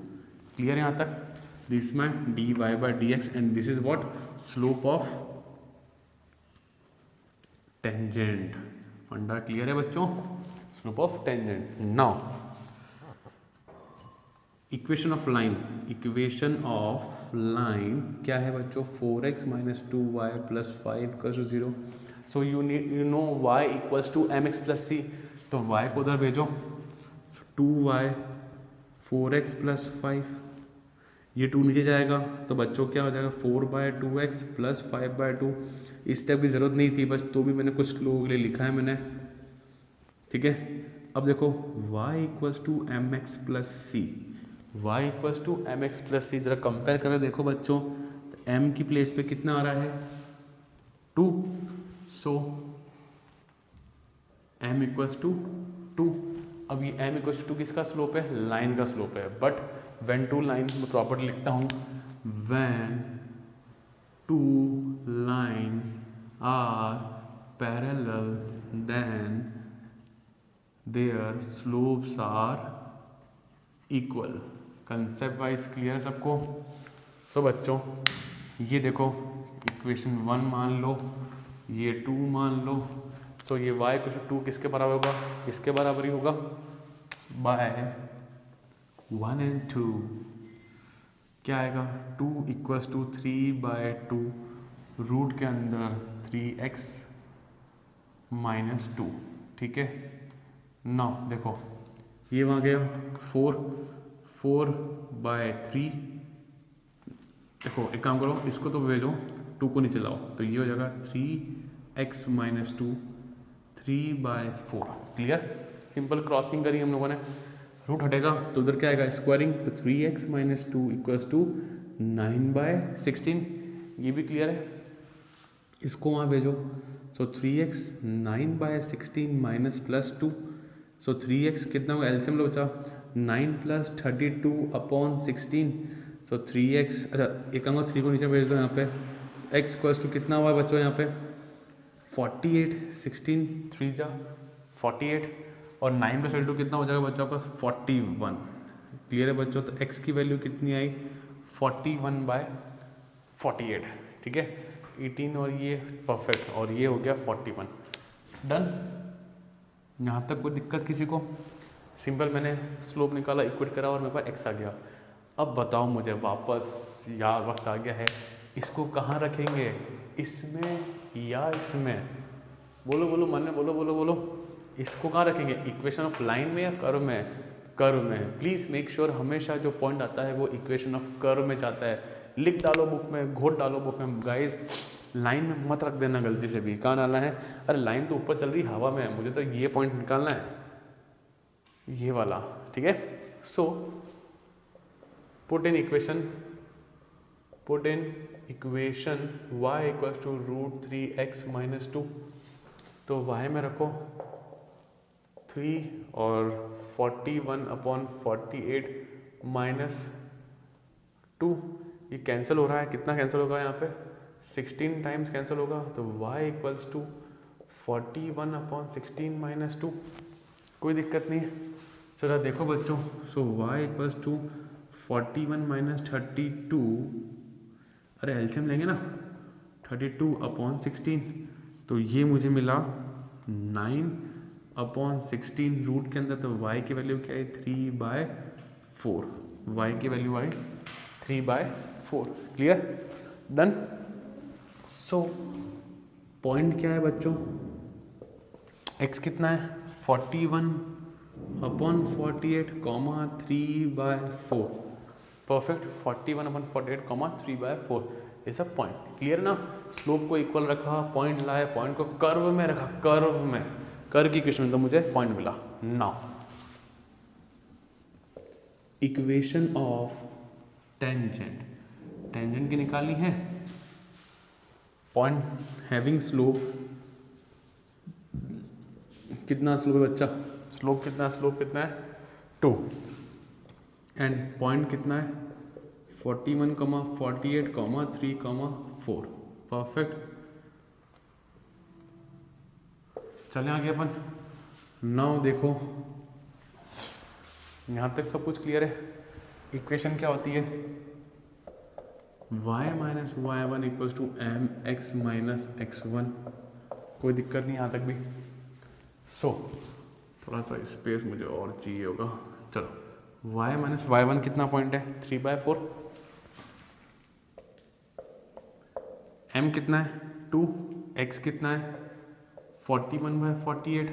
क्लियर है यहाँ तक। This my dy by d x and this is what, slope of tangent. फंडा क्लियर है बच्चों, slope of tangent. Now equation of line, equation of line क्या है बच्चों, 4x minus 2y plus 5 equals to 0। So you know y equals to m x plus c, तो y को उधर भेजो, 2y 4x प्लस 5, ये 2 नीचे जाएगा तो बच्चों क्या हो जाएगा 4/2x प्लस 5/2। इस स्टेप की ज़रूरत नहीं थी, बस तो भी मैंने कुछ लोगों के लिए लिखा है मैंने, ठीक है। अब देखो y equals to m x plus c, y equals to m x plus c, जरा कंपेयर करें देखो बच्चों, तो m की प्लेस पे कितना आ रहा है 2, सो m इक्वल्स टू 2। अब ये m इक्वल टू किसका स्लोप है, लाइन का स्लोप है, बट व्हेन टू लाइन में प्रॉपर्टी लिखता हूँ, when two lines are parallel then their slopes are equal. Concept wise clear है सबको? सो बच्चों ये देखो इक्वेशन 1 मान लो, ये 2 मान लो, सो ये y कुछ 2 किसके बराबर होगा, इसके बराबर ही होगा, बाय 1 and 2 क्या आएगा, 2 इक्वल्स टू 3/2 रूट के अंदर 3x - 2, ठीक है। नौ देखो ये वहाँ गया 4/3, देखो एक काम करो, इसको तो भेजो, 2 को नीचे लाओ, तो ये हो जाएगा 3x - 2 3/4। क्लियर? सिंपल क्रॉसिंग करी हम लोगों ने, रूट हटेगा तो उधर क्या आएगा, स्क्वायरिंग, तो 3x - 2 इक्वल्स टू 9/16। ये भी क्लियर है? इसको वहाँ भेजो, सो 3x 9/16 माइनस प्लस 2, सो 3x कितना होगा, एलसीएम लो बच्चा, 9 + 32/16, सो 3x, अच्छा एक काम 3 को नीचे भेज दो, यहाँ पे x इक्वल्स टू कितना हुआ बच्चों यहाँ पे 48, 16 3 जा 48, और 9 + 32 कितना हो जाएगा बच्चों आपका 41। क्लियर है बच्चों? तो x की वैल्यू कितनी आई 41/48, ठीक है, 18 और ये परफेक्ट, और ये हो गया 41। डन? यहाँ तक कोई दिक्कत किसी को? सिंपल, मैंने स्लोप निकाला, इक्वेट करा और मेरे पास x आ गया। अब बताओ मुझे वापस, या वक्त आ गया है, इसको कहाँ रखेंगे, इसमें या इसमें? बोलो बोलो, मन में बोलो बोलो बोलो, इसको कहाँ रखेंगे, इक्वेशन ऑफ लाइन में या कर्व में? कर्व में। प्लीज़ मेक श्योर हमेशा जो पॉइंट आता है वो इक्वेशन ऑफ कर्व में जाता है। लिख डालो बुक में, घोट डालो बुक में गाइज, लाइन में मत रख देना गलती से भी। कहाँ डालना है, अरे लाइन तो ऊपर चल रही हवा में, मुझे तो ये पॉइंट निकालना है, ये वाला, ठीक है। So put in equation y equals to √3x - 2, तो y में रखो 3 और 41/48 - 2, ये कैंसिल हो रहा है, कितना कैंसिल होगा यहाँ पे 16 टाइम्स कैंसिल होगा, तो y इक्वल्स टू 41/16 - 2, कोई दिक्कत नहीं है। चलो देखो बच्चों, सो y इक्वल्स टू 41 - 32, अरे एलसीएम लेंगे ना, 32/16, तो ये मुझे मिला 9/16 रूट के अंदर, तो y की वैल्यू क्या है 3/4, y की वैल्यू आई 3/4। क्लियर? डन? सो पॉइंट क्या है बच्चों, x कितना है 41/48, 3/4, perfect, 41/48, 3/4 is a point. Clear ना? स्लोप को इक्वल रखा, पॉइंट लाए, पॉइंट को कर्व में रखा, कर्व में, कर्व की क्वेश्चन में तो मुझे पॉइंट मिला। Now equation of tangent, tangent की निकालनी है, पॉइंट हैविंग स्लोप, कितना स्लोप है बच्चा, स्लोप कितना है 2, एंड पॉइंट कितना है 41,48, 3,4, परफेक्ट। चले आगे अपन। नाउ देखो यहाँ तक सब कुछ क्लियर है। इक्वेशन क्या होती है, y - y1 equals to mx - x1, कोई दिक्कत नहीं यहाँ तक भी। सो थोड़ा सा स्पेस मुझे और चाहिए होगा। चलो y - y1 कितना पॉइंट है 3/4, m कितना है 2, x कितना है 41/48।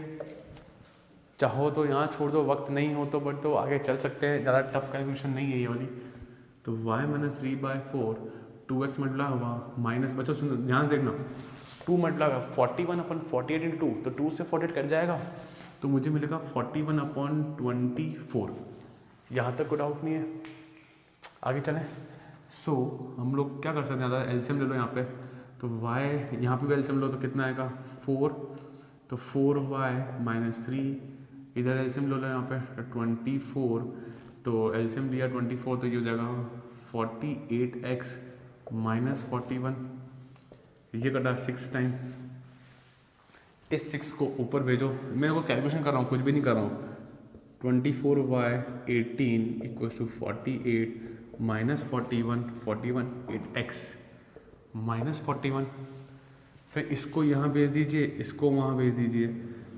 चाहो तो यहाँ छोड़ दो, वक्त नहीं हो तो बट तो आगे चल सकते हैं, ज़्यादा टफ कैलकुलेशन नहीं है ये वाली। तो y - 3/4, 2x मल्टीप्लाई हुआ माइनस, बच्चों सुन ध्यान से देखना, 2 मल्टीप्लाई हुआ 41/48 × 2, तो 2 से 48 कट जाएगा, तो मुझे मिलेगा 41/24। यहाँ तक कोई डाउट नहीं है, आगे चलें। सो हम लोग क्या कर सकते हैं, ज़्यादा एलसीएम ले लो यहाँ पे, तो y यहाँ पे भी एलसीएम लो तो कितना आएगा 4, तो 4y - 3 इधर एलसीएम लो लो यहाँ पे 24, तो एलसीएम लिया 24 तो ये हो जाएगा 48x माइनस 41, ये कटा 6 टाइम, इस 6 को ऊपर भेजो, मैं को कैलकुलेशन कर रहा हूँ, कुछ भी नहीं कर रहा हूँ। 24y 18 equals to 48 minus 41 8x minus 41, फिर इसको यहाँ भेज दीजिए, इसको वहाँ भेज दीजिए,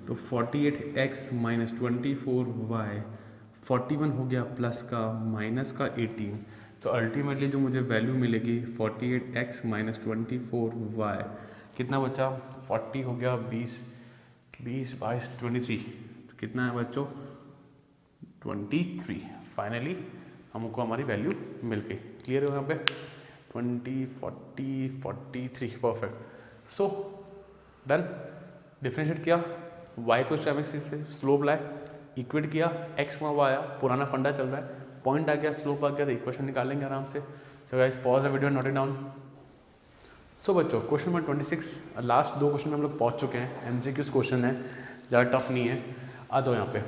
तो 48x माइनस 24y 41 हो गया प्लस का माइनस का 18, तो अल्टीमेटली जो मुझे वैल्यू मिलेगी 48x माइनस 24y कितना बचा 40 हो गया 20 22 23, तो कितना है बच्चों 23। फाइनली हमको हमारी वैल्यू मिल गई। क्लियर है यहाँ पे 20 40 43 परफेक्ट। सो डन, डिफ्रेंशिएट किया, y को mx से स्लोप लाए, इक्वेट किया, x वहाँ आया, पुराना फंडा चल रहा है, पॉइंट आ गया, स्लोप आ गया, तो इक्वेशन निकालेंगे आराम से। So guys pause the video, note it down. So बच्चों क्वेश्चन नंबर 26, लास्ट 2 क्वेश्चन में हम लोग पहुँच चुके हैं, एमसीक्यूज क्वेश्चन है, ज़्यादा टफ नहीं है। आ जाओ यहाँ पे,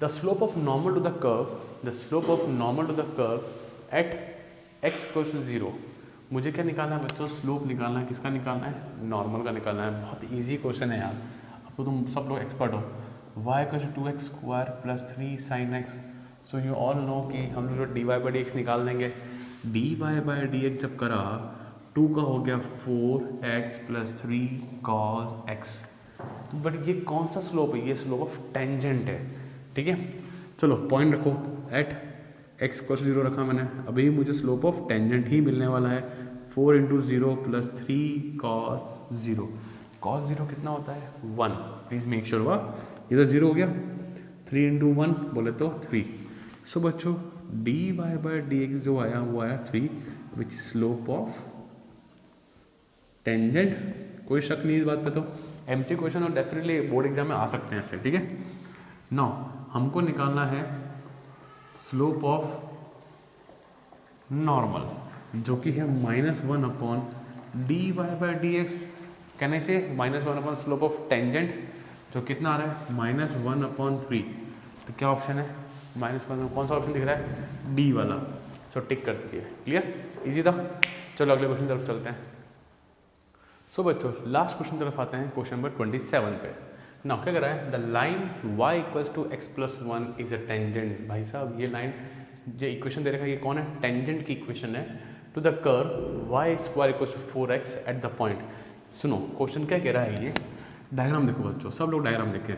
the slope of normal to the curve, the slope of normal to the curve at x equals to 0। मुझे क्या निकालना है बच्चों, स्लोप निकालना है, किसका निकालना है, नॉर्मल का निकालना है। बहुत इजी क्वेश्चन है यार, अब तो तुम सब लोग एक्सपर्ट हो। y equals to 2x square plus 3 sin x, so you all know कि हम लोग dy बाई डी एक्स निकाल देंगे। dy बाई डी एक्स जब करा 2 का हो गया 4x plus 3 cos x, but ये कौन सा स्लोप है, ये स्लोप ऑफ टेंजेंट है, ठीक है। चलो पॉइंट रखो, एट x इक्वल 0 रखा मैंने, अभी मुझे स्लोप ऑफ टेंजेंट ही मिलने वाला है। 4 इंटू 0 प्लस 3 cos 0, cos 0 कितना होता है 1, प्लीज़ मेक श्योर हुआ, इधर 0 हो गया, 3 इंटू 1 बोले तो 3। सो बच्चों dy बाई डी एक्स जो आया वो आया 3, which is slope of tangent. कोई शक नहीं इस बात पे, तो एमसी क्वेश्चन और डेफिनेटली बोर्ड एग्जाम में आ सकते हैं ऐसे, ठीक है। नाउ हमको निकालना है स्लोप ऑफ नॉर्मल, जो कि है -1 upon dy by d x, कहने से -1 अपॉन स्लोप ऑफ टेंजेंट, जो कितना आ रहा है -1 अपॉन 3। तो क्या ऑप्शन है -1, कौन सा ऑप्शन दिख रहा है, डी वाला, सो टिक कर दीजिए। क्लियर, इजी था। चलो अगले क्वेश्चन तरफ चलते हैं। सो बच्चों लास्ट क्वेश्चन तरफ आते हैं, क्वेश्चन नंबर 27 पे। ना क्या कर रहा है, the line y equals to x plus 1 is a tangent. भाई साहब ये लाइन, ये इक्वेशन दे रखा है, ये कौन है, टेंजेंट की इक्वेशन है to the curve y square equals to 4x at the point. सुनो क्वेश्चन क्या कह रहा है, ये डायग्राम देखो बच्चों, सब लोग डायग्राम देखें,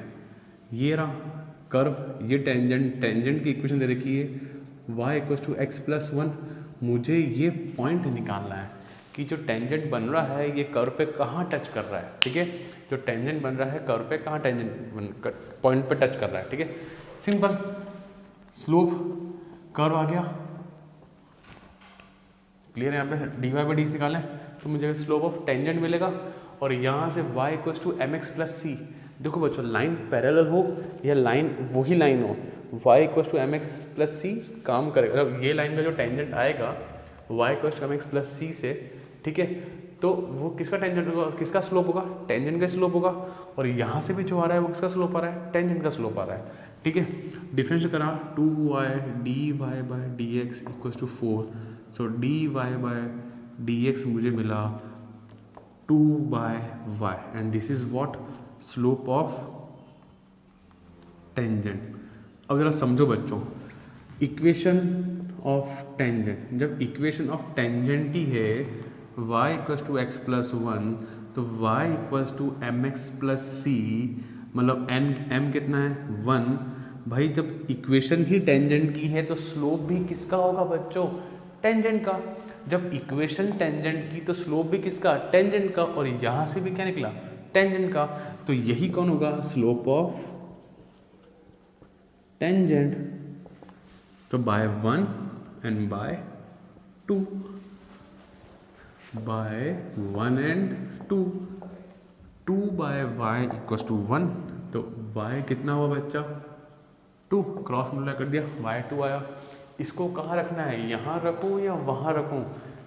ये रहा कर्व, ये टेंजेंट की इक्वेशन दे रखी है, y equals to x plus 1। मुझे ये पॉइंट निकालना है कि जो टेंजेंट बन रहा है ये कर्व पे कहाँ टच कर रहा है, ठीक है। जो टेंजेंट बन रहा है कर्व पे कहाँ टेंजेंट पॉइंट पे टच कर रहा है, ठीक है। सिंपल, स्लोप कर्व आ गया, क्लियर है। यहाँ पे dy बाई डी निकालें तो मुझे स्लोप ऑफ टेंजेंट मिलेगा, और यहाँ से y equals to mx plus c. देखो बच्चों लाइन पैरेलल हो या लाइन वही लाइन हो, y equals to mx plus c काम करेगा। ये लाइन का जो टेंजेंट आएगा y equals to mx plus c से, ठीक है, तो वो किसका टेंजेंट होगा, किसका स्लोप होगा, टेंजेंट का स्लोप होगा। और यहाँ से भी जो आ रहा है वो किसका स्लोप आ रहा है, टेंजेंट का स्लोप आ रहा है, ठीक है। डिफरेंस करा 2y dy by d x equals to 4, so dy by d x मुझे मिला 2/y, and this is what slope of tangent. अब जरा समझो बच्चों, इक्वेशन ऑफ टेंजेंट, जब इक्वेशन ऑफ टेंजेंट ही है y equals to x plus 1, तो y equals to mx plus c, मतलब m कितना है 1। भाई जब इक्वेशन ही टेंजेंट की है तो स्लोप भी किसका होगा बच्चों, टेंजेंट का। जब इक्वेशन टेंजेंट की तो स्लोप भी किसका, टेंजेंट का, और यहाँ से भी क्या निकला, टेंजेंट का। तो यही कौन होगा, स्लोप ऑफ टेंजेंट। तो by 1 and by 2, by 1 and 2, 2 by y equals to 1, तो y कितना हुआ बच्चा 2, क्रॉस मल्टीप्लाई कर दिया, y2 आया। इसको कहाँ रखना है, यहाँ रखूँ या वहाँ रखूँ।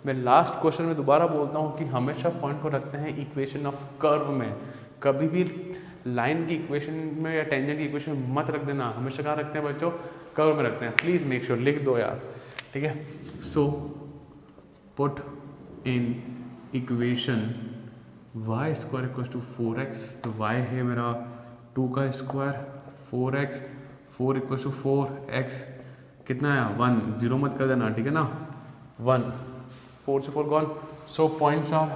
मैं लास्ट क्वेश्चन में दोबारा बोलता हूँ कि हमेशा पॉइंट को रखते हैं इक्वेशन ऑफ कर्व में, कभी भी लाइन की इक्वेशन में या टेंजेंट की इक्वेशन में मत रख देना, हमेशा कहाँ रखते हैं बच्चों, कर्व में रखते हैं। प्लीज़ मेक श्योर लिख दो यार, ठीक है। So put in equation y square equal to 4x, तो y है मेरा 2 का square, 4x, 4 equal to 4x कितना है 1, 0 मत कर देना, ठीक है ना, 1, 4 से 4 gone. So points are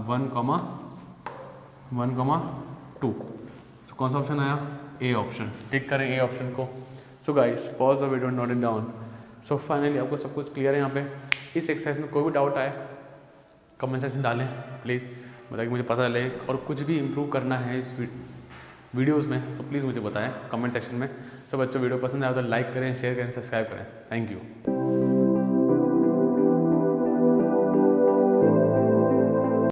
1,2। So कौन सा ऑप्शन आया, ए ऑप्शन, टिक करें ए ऑप्शन को। सो guys pause the video, note it down. So finally आपको सब कुछ क्लियर है यहाँ पे। इस एक्सरसाइज में कोई भी डाउट आए कमेंट सेक्शन डालें प्लीज़, बताइए मुझे पता चले, और कुछ भी इम्प्रूव करना है इस वीडियोज़ में तो प्लीज़ मुझे बताएं कमेंट सेक्शन में। सो बच्चों वीडियो पसंद आया तो लाइक करें, शेयर करें, सब्सक्राइब करें। Thank you.